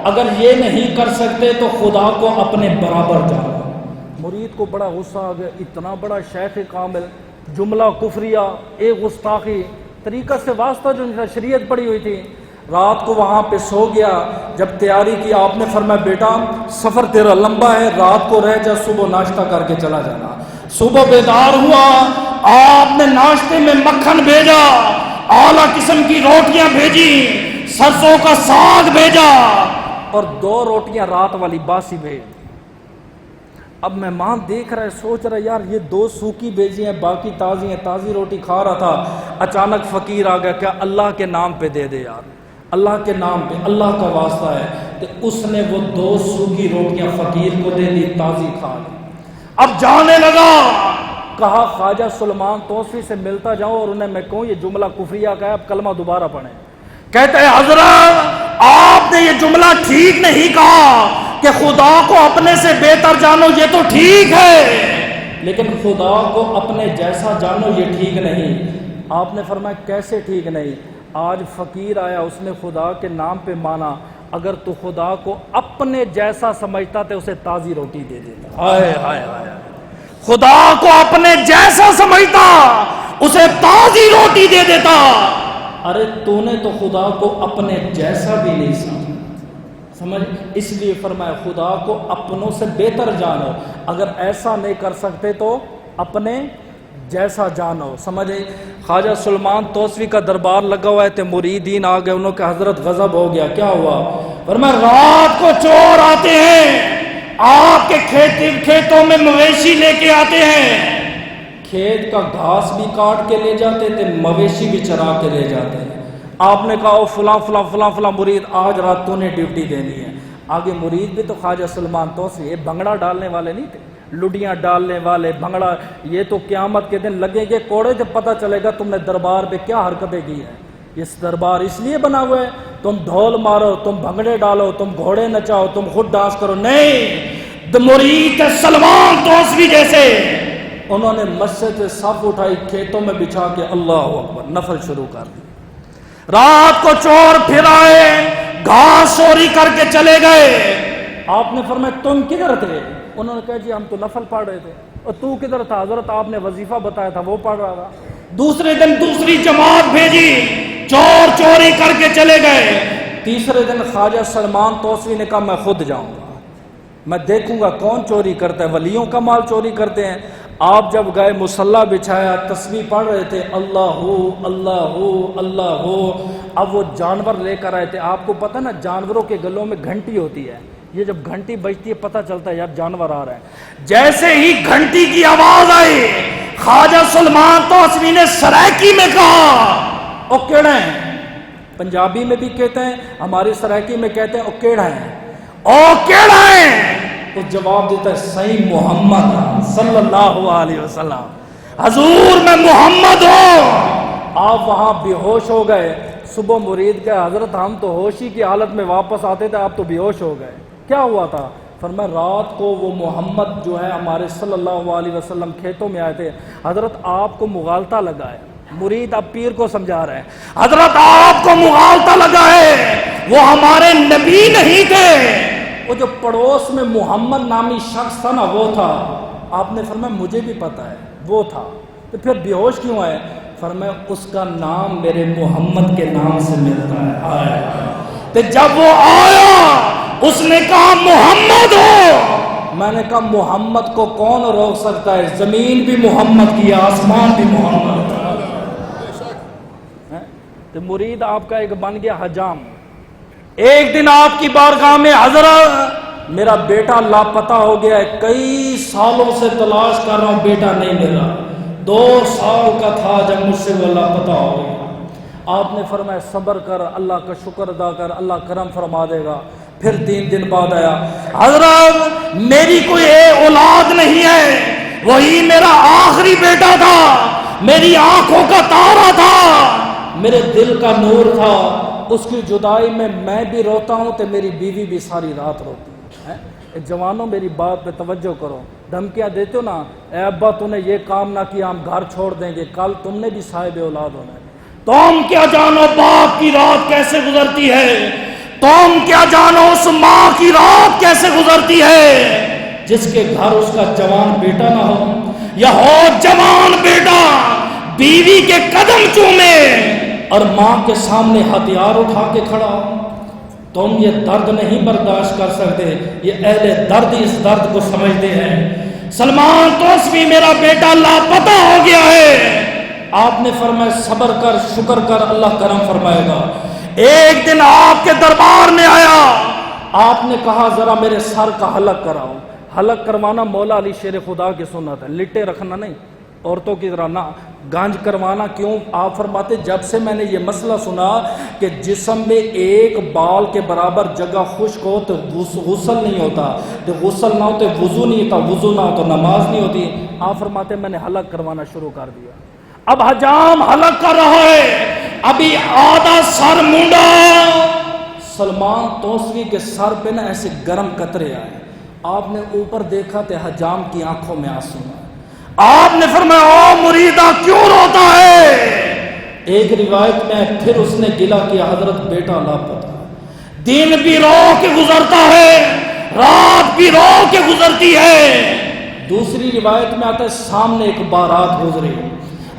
اگر یہ نہیں کر سکتے تو خدا کو اپنے برابر جانو۔ مرید کو بڑا غصہ آ گیا، اتنا بڑا شیخ کامل، جملہ کفریہ، ایک گستاخی، طریقت سے واسطہ جو شریعت پڑی ہوئی تھی۔ رات کو وہاں پہ سو گیا، جب تیاری کی آپ نے فرمایا بیٹا سفر تیرا لمبا ہے، رات کو رہ جا، صبح ناشتہ کر کے چلا جانا۔ صبح بیدار ہوا، آپ نے ناشتے میں مکھن بھیجا، اعلیٰ قسم کی روٹیاں بھیجی، سرسوں کا ساگ بھیجا، اور 2 روٹیاں رات والی باسی بھیج۔ اب مہمان دیکھ رہا ہے، سوچ رہا ہے یار یہ 2 سوکھی بھیجی ہیں، باقی تازی ہیں، تازی روٹی کھا رہا تھا، اچانک فقیر آ گیا، کیا اللہ کے نام پہ دے دے یار، اللہ کے نام پہ، اللہ کا واسطہ ہے، تو اس نے وہ 2 سوکھی روٹیاں فقیر کو دے دی، تازی کھا لی۔ اب جانے لگا، کہا خواجہ سلیمان توسوی سے ملتا جاؤں اور انہیں میں کہوں یہ جملہ کفریہ کا ہے، اب کلمہ دوبارہ پڑھیں۔ کہتے ہیں حضرت آپ نے یہ جملہ ٹھیک نہیں کہا کہ خدا کو اپنے سے بہتر جانو، یہ تو ٹھیک ہے، لیکن خدا کو اپنے جیسا جانو یہ ٹھیک نہیں۔ آپ نے فرمایا کیسے ٹھیک نہیں؟ آج فقیر آیا، اس نے خدا کے نام پہ مانا، اگر تو خدا کو اپنے جیسا سمجھتا تو اسے تازی روٹی دے دیتا۔ ہائے ہائے ہائے، خدا کو اپنے جیسا سمجھتا اسے تازی روٹی دے دیتا۔ ارے تو نے تو خدا کو اپنے جیسا بھی نہیں سمجھ، اس لیے فرمایا خدا کو اپنوں سے بہتر جانو، اگر ایسا نہیں کر سکتے تو اپنے جیسا جانو، سمجھے۔ خواجہ سلیمان توسوی کا دربار لگا ہوا ہے، تو مریدین آ گئے، انہوں کے حضرت غضب ہو گیا، کیا ہوا؟ فرمایا رات کو چور آتے ہیں، آپ کے کھیتوں میں مویشی لے کے آتے ہیں، کھیت کا گھاس بھی کاٹ کے لے جاتے تھے، مویشی بھی چرا کے لے جاتے ہیں۔ آپ نے کہا او فلاں فلاں فلاں فلاں مرید، آج رات تو نے ڈیوٹی دینی ہے۔ آگے مرید بھی تو خواجہ سلیمان توسوی، یہ بھنگڑا ڈالنے والے نہیں تھے، لڈیاں ڈالنے والے، بھنگڑا، یہ تو قیامت کے دن لگیں گے کوڑے، جب پتہ چلے گا تم نے دربار پہ کیا حرکتیں کی ہیں۔ اس دربار اس لیے بنا ہوا ہے تم ڈھول مارو، تم بھنگڑے ڈالو، تم گھوڑے نچاؤ، تم خود ڈانس کرو، نہیں۔ مرید سلیمان توسوی جیسے انہوں نے مسجد سے صف اٹھائی، کھیتوں میں بچھا کے اللہ اکبر نفل شروع کر دی۔ رات کو چور پھر آئے، گھاس چوری کر کے چلے گئے۔ آپ نے فرمایا تم کدھر تھے؟ انہوں نے کہا جی ہم تو نفل پڑھ رہے تھے۔ اور تو کدھر تھا؟ حضرت آپ نے وظیفہ بتایا تھا وہ پڑھ رہا تھا۔ دوسرے دن دوسری جماعت بھیجی، چور چوری کر کے چلے گئے۔ تیسرے دن خواجہ سلیمان توسوی نے کہا میں خود جاؤں گا، میں دیکھوں گا کون چوری کرتا ہے، ولیوں کا مال چوری کرتے ہیں۔ آپ جب گئے، مصلی بچھایا، تسبیح پڑھ رہے تھے، اللہ ہو اللہ ہو اللہ ہو۔ اب وہ جانور لے کر آئے تھے، آپ کو پتہ نا جانوروں کے گلوں میں گھنٹی ہوتی ہے، یہ جب گھنٹی بجتی ہے پتہ چلتا ہے یار جانور آ رہا ہے۔ جیسے ہی گھنٹی کی آواز آئی، خواجہ سلیمان توسوی نے سرائکی میں کہا او کیڑا ہے، پنجابی میں بھی کہتے ہیں، ہماری سرائکی میں کہتے ہیں او کیڑا ہے، او کیڑا ہے۔ تو جواب دیتا ہے صحیح محمد صلی اللہ علیہ وسلم، حضور میں محمد ہوں۔ آپ وہاں بے ہوش ہو گئے۔ صبح مرید گئے، حضرت ہم تو ہوشی کی حالت میں واپس آتے تھے، آپ تو بے ہوش ہو گئے، کیا ہوا تھا؟ فرمایا رات کو وہ محمد جو ہے ہمارے صلی اللہ علیہ وسلم کھیتوں میں آئے تھے، حضرت آپ کو مغالطہ لگا ہے۔ مرید اب پیر کو سمجھا رہے ہیں، حضرت آپ کو مغالطہ لگا ہے، وہ ہمارے نبی نہیں تھے، وہ جو پڑوس میں محمد نامی شخص تھا نا وہ تھا۔ آپ نے فرمایا مجھے بھی پتا ہے وہ تھا، تو پھر بے ہوش کیوں آئے؟ فرمایا اس کا نام میرے محمد کے نام سے ملتا ہے۔ تو جب وہ آیا اس نے کہا محمد ہو، میں نے کہا محمد کو کون روک سکتا ہے، زمین بھی محمد کی، آسمان بھی محمد کا۔ تو مرید آپ کا ایک بن گیا حجام۔ ایک دن آپ کی بارگاہ میں حضرت میرا بیٹا لاپتہ ہو گیا ہے، کئی سالوں سے تلاش کر رہا ہوں، بیٹا نہیں ملا، 2 سال کا تھا جب مجھ سے وہ لاپتہ ہو گیا۔ آپ نے فرمایا صبر کر، اللہ کا شکر ادا کر، اللہ کرم فرما دے گا۔ پھر 3 دن بعد آیا، حضرت میری کوئی اولاد نہیں ہے، وہی میرا آخری بیٹا تھا، میری آنکھوں کا تارا تھا، میرے دل کا نور تھا، اس کی جدائی میں بھی روتا ہوں تو میری بیوی بھی ساری رات روتی ہے۔ جوانوں میری بات پہ توجہ کرو، دھمکیاں دیتے ہو نا، اے ابا تو نے یہ کام نہ کیا ہم گھر چھوڑ دیں گے، کل تم نے بھی صاحب اولاد ہونا ہے۔ تم کیا جانو باپ کی رات کیسے گزرتی ہے، تم کیا جانو اس ماں کی رات کیسے گزرتی ہے جس کے گھر اس کا جوان بیٹا نہ ہو، یا ہو جوان بیٹا بیوی کے قدم چومے اور ماں کے سامنے ہتھیار اٹھا کے کھڑا ہو۔ تم یہ درد نہیں برداشت کر سکتے، یہ اہل درد اس درد کو سمجھتے ہیں۔ سلیمان توسوی میرا بیٹا لاپتہ ہو گیا ہے۔ آپ نے فرمایا صبر کر، شکر کر، اللہ کرم فرمائے گا۔ ایک دن آپ کے دربار میں آیا، آپ نے کہا ذرا میرے سر کا حلق کراؤ۔ حلق کروانا مولا علی شیر خدا کی سنت ہے، لٹے رکھنا نہیں، عورتوں کی طرح نہ گانج کروانا۔ کیوں؟ آپ فرماتے جب سے میں نے یہ مسئلہ سنا کہ جسم میں ایک بال کے برابر جگہ خشک ہو تو غسل نہیں ہوتا، تو غسل نہ ہو تو وضو نہیں ہوتا، وضو نہ ہو تو نماز نہیں ہوتی، آپ فرماتے میں نے حلق کروانا شروع کر دیا۔ اب حجام حلق کر رہا ہے، ابھی آدھا سر مونڈا، سلمان توسوی کے سر پہ نا ایسے گرم قطرے آئے، آپ نے اوپر دیکھا تو حجام کی آنکھوں میں آنسو آئے۔ آپ نے فرمایا او مریدہ کیوں روتا ہے؟ ایک روایت میں پھر اس نے گلا کیا حضرت بیٹا لاپتہ، دن بھی رو کے گزرتا ہے، رات بھی رو کے گزرتی ہے۔ دوسری روایت میں آتا ہے سامنے ایک بارات گزری،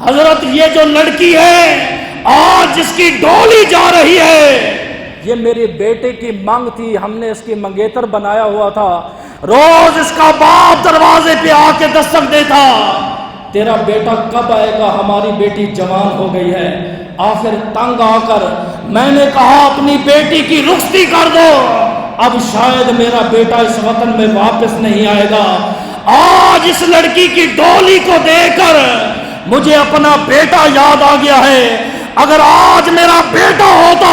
حضرت یہ جو لڑکی ہے آج جس کی ڈولی جا رہی ہے یہ میرے بیٹے کی مانگ تھی، ہم نے اس کی منگیتر بنایا ہوا تھا، روز اس کا باپ دروازے پہ آ کے دستک دیتا، تیرا بیٹا کب آئے گا، ہماری بیٹی جوان ہو گئی ہے۔ آخر تنگ آ کر میں نے کہا اپنی بیٹی کی رخصتی کر دو، اب شاید میرا بیٹا اس وطن میں واپس نہیں آئے گا۔ آج اس لڑکی کی ڈولی کو دیکھ کر مجھے اپنا بیٹا یاد آ گیا ہے، اگر آج میرا بیٹا ہوتا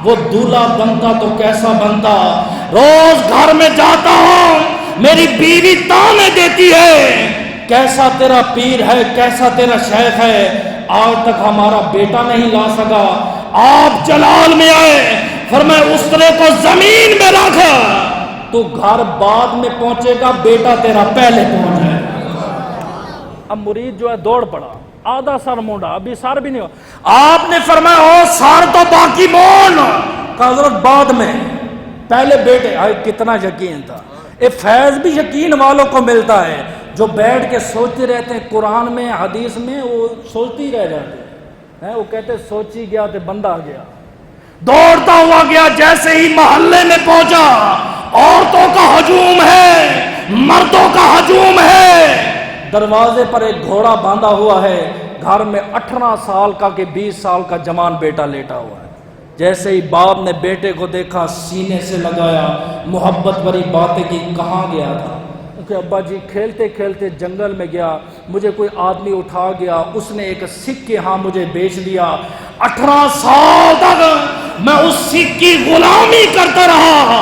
وہ دولہا بنتا تو کیسا بنتا۔ روز گھر میں جاتا ہوں میری بیوی تانے دیتی ہے کیسا تیرا پیر ہے، کیسا تیرا شیخ ہے، آج تک ہمارا بیٹا نہیں لا سکا۔ آپ جلال میں آئے، فرمائے اسرے کو زمین میں رکھا، تو گھر بعد میں پہنچے گا، بیٹا تیرا پہلے پہنچ جائے گا۔ اب مرید جو ہے دوڑ پڑا، آدھا سر مونڈا، ابھی سر بھی نہیں ہو۔ آپ نے فرمایا او سر تو باقی مون، حضرت بعد میں، پہلے بیٹے۔ کتنا یقین تھا، یہ فیض بھی یقین والوں کو ملتا ہے، جو بیٹھ کے سوچتے رہتے ہیں قرآن میں حدیث میں، وہ سوچتے ہی رہ جاتے ہیں، وہ کہتے سوچی گیا تو بندہ گیا، دوڑتا ہوا گیا، جیسے ہی محلے میں پہنچا عورتوں کا ہجوم ہے، مردوں کا ہجوم ہے، دروازے پر ایک گھوڑا باندھا ہوا ہے، گھر میں 18 سال کا کہ 20 سال کا جوان بیٹا لیٹا ہوا ہے۔ جیسے ہی باپ نے بیٹے کو دیکھا سینے سے لگایا، محبت بھری باتیں کی، کہاں گیا تھا؟ کہ ابا جی کھیلتے کھیلتے جنگل میں گیا، مجھے کوئی آدمی اٹھا گیا، اس نے ایک سکھ کے ہاں مجھے بیچ دیا، 18 سال تک میں اس سکھ کی غلامی کرتا رہا۔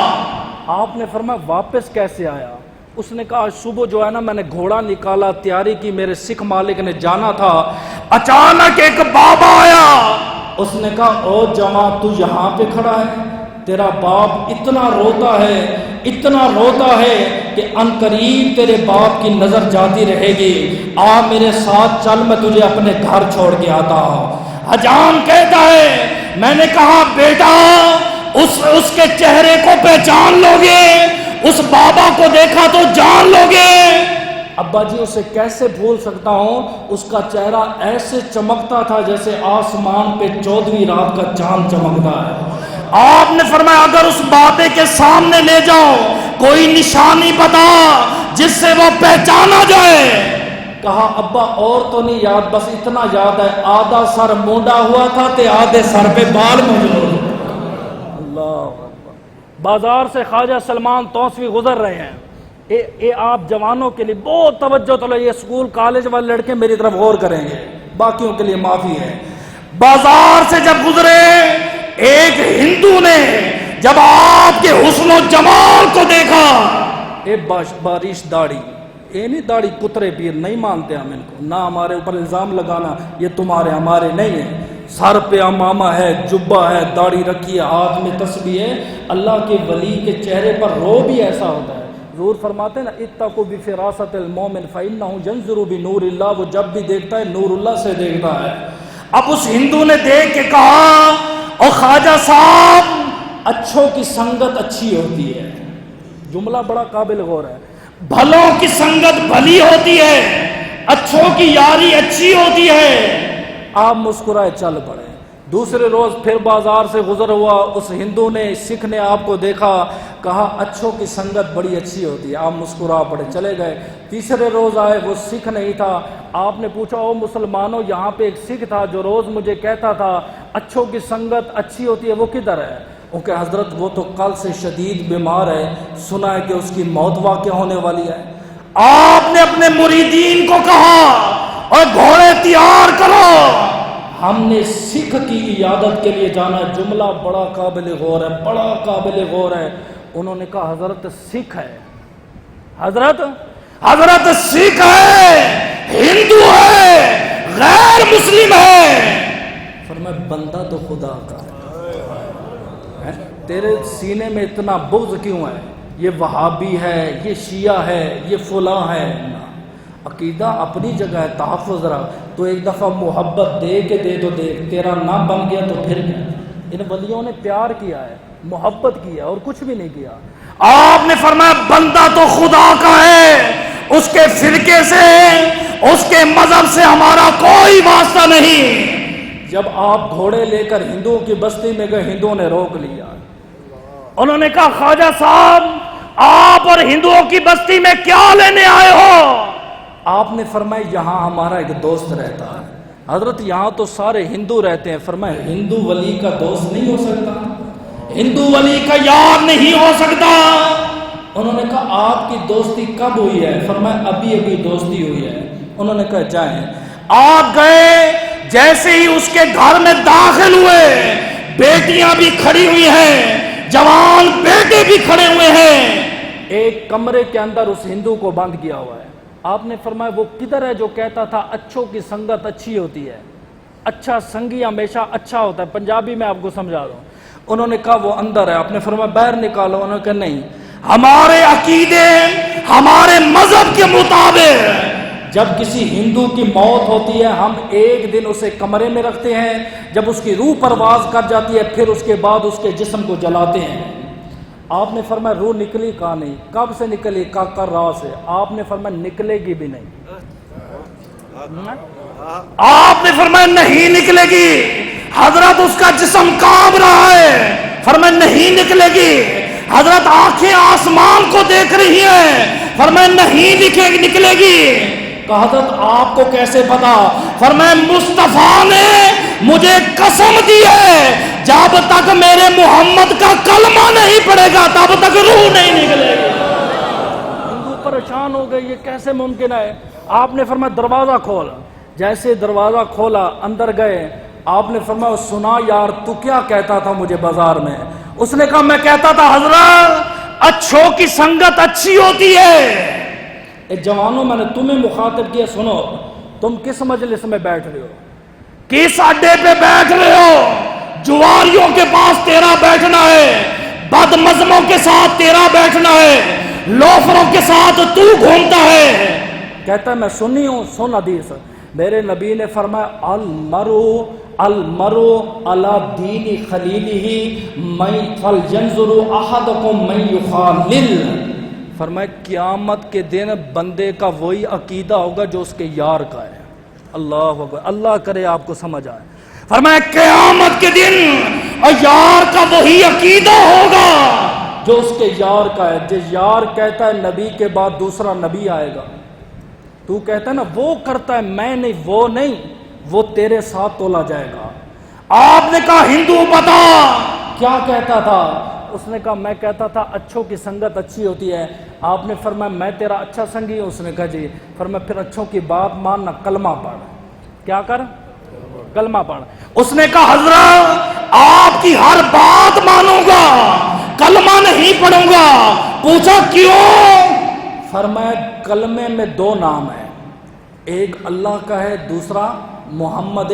آپ نے فرمایا واپس کیسے آیا؟ اس نے کہا صبح جو ہے نا میں نے گھوڑا نکالا، تیاری کی، میرے سکھ مالک نے جانا تھا، اچانک ایک بابا آیا، اس نے کہا او جوان تو یہاں پہ کھڑا ہے، تیرا باپ اتنا روتا ہے، اتنا روتا ہے کہ عنقریب تیرے باپ کی نظر جاتی رہے گی، آ میرے ساتھ چل، میں تجھے اپنے گھر چھوڑ کے آتا ہوں۔ حجام کہتا ہے میں نے کہا بیٹا اس کے چہرے کو پہچان لو گے، اس بابا کو دیکھا تو جان لو گے؟ ابا جی اسے کیسے بھول سکتا ہوں، اس کا چہرہ ایسے چمکتا تھا جیسے آسمان پہ 14ویں رات کا چاند چمکتا ہے۔ آپ نے فرمایا اگر اس بابے کے سامنے لے جاؤ، کوئی نشانی بتا جس سے وہ پہچانا جائے۔ کہا ابا اور تو نہیں یاد، بس اتنا یاد ہے آدھا سر مونڈا ہوا تھا تے آدھے سر پہ بال موجود۔ اللہ بازار سے خواجہ سلمان توسوی گزر رہے ہیں، اے آپ جوانوں کے لیے بہت توجہ تو یہ اسکول کالج والے لڑکے میری طرف غور کریں گے، باقیوں کے لیے معافی ہے۔ بازار سے جب گزرے ایک ہندو نے جب آپ کے حسن و جمال کو دیکھا، اے بارش داڑھی، اے نہیں داڑھی کترے پیر نہیں مانتے ہم ان کو، نہ ہمارے اوپر الزام لگانا یہ تمہارے ہمارے نہیں ہیں، سر پہ امامہ ہے، جبہ ہے، داڑھی رکھی ہے، ہاتھ میں تسبیح ہے، اللہ کے ولی کے چہرے پر رو بھی ایسا ہوتا ہے۔ حضور فرماتے ہیں نا اتقوا بفراست المومن فإنه ينظر بنور اللہ، وہ جب بھی دیکھتا ہے نور اللہ سے دیکھتا ہے۔ اب اس ہندو نے دیکھ کے کہا اور خواجہ صاحب اچھوں کی سنگت اچھی ہوتی ہے، جملہ بڑا قابل غور ہے، بھلوں کی سنگت بھلی ہوتی ہے، اچھوں کی یاری اچھی ہوتی ہے۔ آپ مسکرائے چل پڑے۔ دوسرے روز پھر بازار سے گزر ہوا، اس ہندو نے سکھ نے آپ کو دیکھا، کہا اچھوں کی سنگت بڑی اچھی ہوتی ہے، آپ مسکرا پڑے چلے گئے۔ تیسرے روز آئے، وہ سکھ نہیں تھا، آپ نے پوچھا او مسلمانوں یہاں پہ ایک سکھ تھا جو روز مجھے کہتا تھا اچھوں کی سنگت اچھی ہوتی ہے، وہ کدھر ہے؟ کہ حضرت وہ تو کل سے شدید بیمار ہے، سنا ہے کہ اس کی موت واقع ہونے والی ہے۔ آپ نے اپنے مریدین کو کہا اور گھوڑے تیار کرو، ہم نے سکھ کی عیادت کے لیے جانا ہے۔ جملہ بڑا قابل غور ہے، بڑا قابل غور ہے۔ انہوں نے کہا حضرت سکھ ہے، حضرت سکھ ہے، ہندو ہے، غیر مسلم ہے۔ فرمایا بندہ تو خدا کا ہے، تیرے سینے میں اتنا بغض کیوں ہے؟ یہ وہابی ہے، یہ شیعہ ہے، یہ فلاں ہے۔ عقیدہ اپنی جگہ ہے، تحفظ رکھ۔ تو ایک دفعہ محبت دے کے دے تو دیکھ، تیرا نہ بن گیا تو پھر کیا؟ ان ولیوں نے پیار کیا ہے، محبت کیا اور کچھ بھی نہیں کیا۔ آپ نے فرمایا بندہ تو خدا کا ہے، اس کے فرقے سے، اس کے مذہب سے ہمارا کوئی واسطہ نہیں۔ جب آپ گھوڑے لے کر ہندوؤں کی بستی میں گئے، ہندوؤں نے روک لیا۔ انہوں نے کہا خواجہ صاحب آپ اور ہندوؤں کی بستی میں کیا لینے آئے ہو؟ آپ نے فرمایا یہاں ہمارا ایک دوست رہتا ہے۔ حضرت یہاں تو سارے ہندو رہتے ہیں۔ فرمایا ہندو ولی کا دوست نہیں ہو سکتا، ہندو ولی کا یار نہیں ہو سکتا۔ انہوں نے کہا آپ کی دوستی کب ہوئی ہے؟ فرمایا ابھی ابھی دوستی ہوئی ہے۔ انہوں نے کہا جائیں۔ آپ گئے، جیسے ہی اس کے گھر میں داخل ہوئے، بیٹیاں بھی کھڑی ہوئی ہیں، جوان بیٹے بھی کھڑے ہوئے ہیں۔ ایک کمرے کے اندر اس ہندو کو بند کیا ہوا ہے۔ آپ نے فرمایا وہ کدھر ہے جو کہتا تھا اچھوں کی سنگت اچھی ہوتی ہے، اچھا سنگی ہمیشہ اچھا ہوتا ہے؟ پنجابی میں آپ کو سمجھا دوں۔ انہوں نے کہا وہ اندر ہے۔ آپ نے فرمایا باہر نکالو۔ انہوں نے کہا نہیں، ہمارے عقیدے، ہمارے مذہب کے مطابق جب کسی ہندو کی موت ہوتی ہے ہم ایک دن اسے کمرے میں رکھتے ہیں، جب اس کی روح پرواز کر جاتی ہے پھر اس کے بعد اس کے جسم کو جلاتے ہیں۔ آپ نے فرمایا روح نکلی کہاں نہیں؟ کب سے نکلی؟ کر رہا سے۔ آپ نے فرمایا نکلے گی بھی نہیں۔ آپ نے فرمایا نہیں نکلے گی۔ حضرت اس کا جسم کانپ رہا ہے، فرمایا نہیں نکلے گی۔ حضرت آنکھیں آسمان کو دیکھ رہی ہیں، فرمایا نہیں نکلے گی۔ کہا حضرت آپ کو کیسے پتا؟ فرمایا مصطفیٰ نے مجھے قسم دی ہے جب تک میرے محمد کا کلمہ نہیں پڑے گا تب تک روح نہیں نکلے گی۔ ہندو پریشان ہو گئے، یہ کیسے ممکن ہے؟ آپ نے فرمایا دروازہ کھول۔ جیسے دروازہ کھولا اندر گئے، آپ نے فرمایا سنا یار تو کیا کہتا تھا مجھے بازار میں؟ اس نے کہا میں کہتا تھا حضرت اچھوں کی سنگت اچھی ہوتی ہے۔ اے جوانوں میں نے تمہیں مخاطب کیا، سنو تم کس مجلس میں بیٹھ رہے ہو، کس اڈے پہ بیٹھ رہے ہو؟ جواریوں کے پاس تیرا بیٹھنا ہے، بد مذہبوں کے ساتھ تیرا بیٹھنا ہے، لوفروں کے ساتھ تو گھومتا ہے۔ کہتا ہے میں سنی ہوں، سن حدیث۔ میرے نبی نے فرمایا المرء علی دین خلیلہ من فلینظر احدکم من یخالل۔ فرمایا قیامت کے دن بندے کا وہی عقیدہ ہوگا جو اس کے یار کا ہے۔ اللہ اکبر، اللہ کرے آپ کو سمجھ آئے۔ فرمایا قیامت کے دن یار کا وہی عقیدہ ہوگا جو اس کے یار کا ہے۔ جو یار کہتا ہے نبی کے بعد دوسرا نبی آئے گا، تو کہتا ہے نا وہ کرتا ہے میں نہیں، وہ نہیں، وہ تیرے ساتھ تولا جائے گا۔ آپ نے کہا ہندو بتا کیا کہتا تھا؟ اس نے کہا میں کہتا تھا اچھوں کی سنگت اچھی ہوتی ہے۔ آپ نے فرمایا میں تیرا اچھا سنگی ہوں؟ اس نے کہا جی۔ فرمایا پھر اچھوں کی بات ماننا، کلمہ پڑھ۔ کیا کر؟ کلمہ پڑھ۔ اس نے کہا حضرت آپ کی ہر بات مانوں گا، کلمہ نہیں پڑھوں گا۔ پوچھا کیوں؟ فرمایا کلمے میں دو نام ہیں، ایک اللہ کا ہے، دوسرا محمد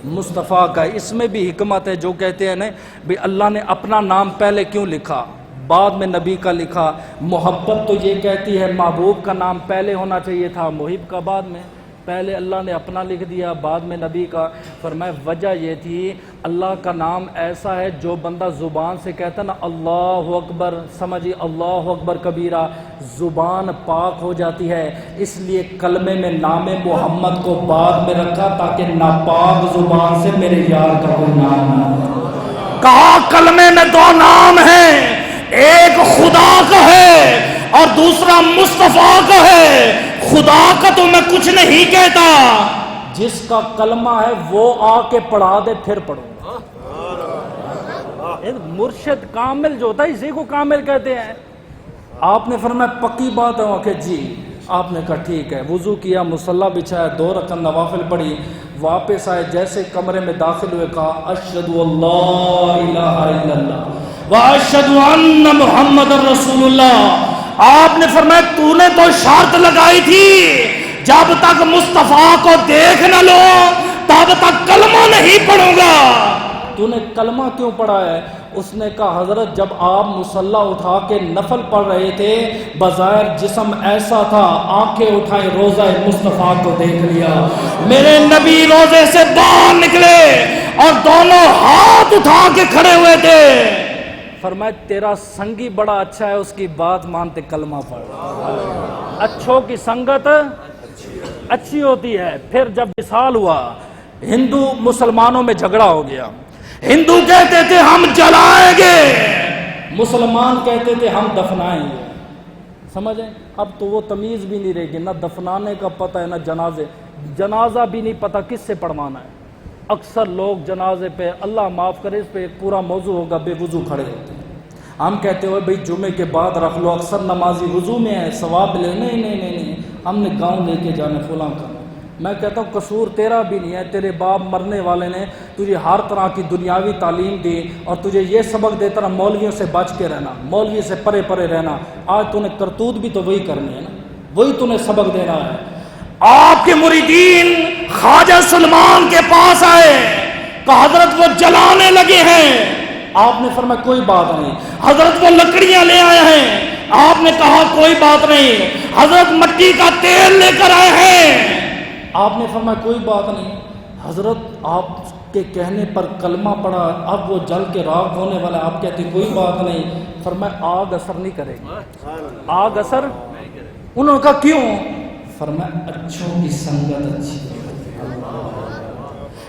مصطفیٰ کا ہے۔ اس میں بھی حکمت ہے، جو کہتے ہیں نا بھی اللہ نے اپنا نام پہلے کیوں لکھا بعد میں نبی کا لکھا؟ محبت تو یہ کہتی ہے محبوب کا نام پہلے ہونا چاہیے تھا، محب کا بعد میں، پہلے اللہ نے اپنا لکھ دیا بعد میں نبی کا۔ فرمایا وجہ یہ تھی اللہ کا نام ایسا ہے جو بندہ زبان سے کہتا نا اللہ اکبر، سمجھیے اللہ اکبر کبیرہ، زبان پاک ہو جاتی ہے، اس لیے کلمے میں نام محمد کو بعد میں رکھا تاکہ ناپاک زبان سے میرے یار کا کوئی نام نہ۔ کہا کلمے میں دو نام ہیں، ایک خدا کا ہے اور دوسرا مصطفیٰ کا ہے۔ خدا کا تو میں کچھ نہیں کہتا، جس کا کلمہ ہے وہ آ کے پڑھا دے پھر پڑھوں گا۔ مرشد کامل جو ہوتا ہے اسی کو کامل کہتے ہیں۔ آپ نے فرمایا پکی بات ہے کہ جی۔ آپ نے کہا ٹھیک ہے، وضو کیا، مصلی بچھایا، 2 رکعت نوافل پڑھی، واپس آئے، جیسے کمرے میں داخل ہوئے کہا اشہد اللہ الہ الا اللہ واشہد ان محمد رسول اللہ۔ آپ نے فرمایا تو نے تو شرط لگائی تھی جب تک مصطفیٰ کو دیکھ نہ لو تب تک کلمہ نہیں پڑھوں گا، تو نے کلمہ کیوں پڑھا ہے؟ اس نے کہا حضرت جب آپ مصلی اٹھا کے نفل پڑھ رہے تھے بظاہر جسم ایسا تھا، آنکھیں اٹھائے روضہ مصطفیٰ کو دیکھ لیا، میرے نبی روضے سے باہر نکلے اور دونوں ہاتھ اٹھا کے کھڑے ہوئے تھے، فرمایا تیرا سنگی بڑا اچھا ہے، اس کی بات مانتے کلمہ پڑھ۔ اچھوں کی سنگت اچھی ہوتی ہے۔ پھر جب وصال ہوا ہندو مسلمانوں میں جھگڑا ہو گیا، ہندو کہتے تھے ہم جلائیں گے، مسلمان کہتے تھے ہم دفنائیں گے، سمجھیں؟ اب تو وہ تمیز بھی نہیں رہے گی، نہ دفنانے کا پتہ ہے نہ جنازہ بھی نہیں پتہ کس سے پڑھوانا ہے۔ اکثر لوگ جنازے پہ اللہ معاف کرے اس پہ ایک پورا موضوع ہوگا بے وضو کھڑے ہوتے ہیں، ہم کہتے ہوئے بھئی جمعے کے بعد رکھ لو، اکثر نمازی وضو میں ہے ثواب لے، نہیں ہم نے گاؤں لے کے جانے فلاں کا۔ میں کہتا ہوں قصور تیرا بھی نہیں ہے، تیرے باپ مرنے والے نے تجھے ہر طرح کی دنیاوی تعلیم دی اور تجھے یہ سبق دیتا رہا مولویوں سے بچ کے رہنا، مولوی سے پرے پرے رہنا، آج تو نے کرتوت بھی تو وہی کرنی ہے نا، وہی تو نے سبق دینا ہے۔ آپ کے مریدین خواجہ سلمان کے پاس آئے کہ حضرت وہ جلانے لگے ہیں، آپ نے فرمایا کوئی بات نہیں، حضرت وہ لکڑیاں لے آئے ہیں، آپ نے کہا کوئی بات نہیں، حضرت مٹی کا تیل لے کر آئے ہیں، آپ نے فرمایا کوئی بات نہیں، حضرت آپ کے کہنے پر کلمہ پڑھا، اب وہ جل کے راکھ ہونے والا، آپ کہتے کوئی بات نہیں، فرمایا آگ اثر نہیں کرے گی، آگ اثر، انہوں نے کہا کیوں؟ فرمایا اچھوں کی سنگت اچھی،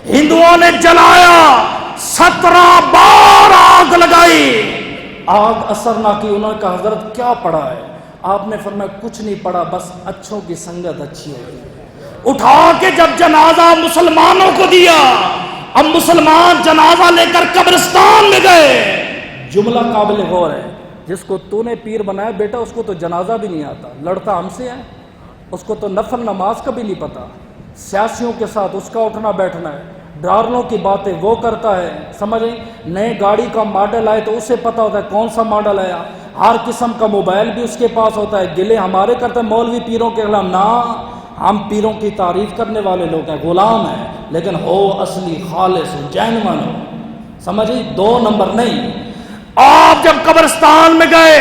ہندوؤں نے جلایا، 17 بار آگ لگائی، آگ اثر نہ کی، انہوں نے کہا حضرت کیا پڑھا ہے؟ آپ نے فرمایا کچھ نہیں پڑھا، بس اچھوں کی سنگت اچھی ہوگی۔ اٹھا کے جب جنازہ مسلمانوں کو دیا، اب مسلمان جنازہ لے کر قبرستان میں گئے، جملہ قابل غور ہے، جس کو تو نے پیر بنایا بیٹا اس کو تو جنازہ بھی نہیں آتا، لڑتا ہم سے ہے، اس کو تو نفل نماز کا بھی نہیں پتا، سیاسیوں کے ساتھ اس کا اٹھنا بیٹھنا ہے، ڈراروں کی باتیں وہ کرتا ہے، سمجھیں؟ نئے گاڑی کا ماڈل آئے تو اسے پتا ہوتا ہے کون سا ماڈل آیا، ہر قسم کا موبائل بھی اس کے پاس ہوتا ہے، گلے ہمارے کرتے ہیں مولوی پیروں کے خلاف، نہ ہم پیروں کی تعریف کرنے والے لوگ ہیں، غلام ہیں، لیکن ہو اصلی خالص جینون ہو، سمجھیں؟ 2 نمبر نہیں۔ آپ جب قبرستان میں گئے،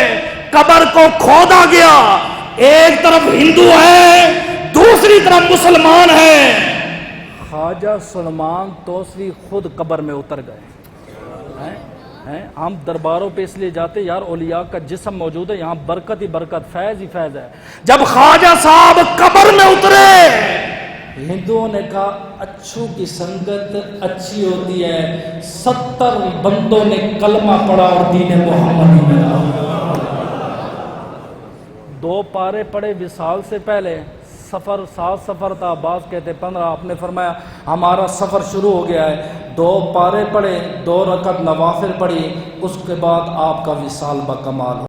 قبر کو کھودا گیا، ایک طرف ہندو ہے دوسری طرف مسلمان ہے، خواجہ سلمان توسری خود قبر میں اتر گئے ہیں۔ ہم درباروں پہ اس لیے جاتے یار اولیاء کا جسم موجود ہے، یہاں برکت ہی برکت، فیض ہی فیض ہے۔ جب خواجہ صاحب قبر میں اترے، ہندوؤں نے کہا اچھوں کی سنگت اچھی ہوتی ہے، 70 بندوں نے کلمہ پڑھا اور دین محمدی میں آیا۔ 2 پارے پڑے وصال سے پہلے، سفر 7 سفر تھا، بعض کہتے 15، آپ نے فرمایا ہمارا سفر شروع ہو گیا ہے، 2 پارے پڑے، 2 رکعت نوافل پڑھی، اس کے بعد آپ کا وصال بکمال ہو۔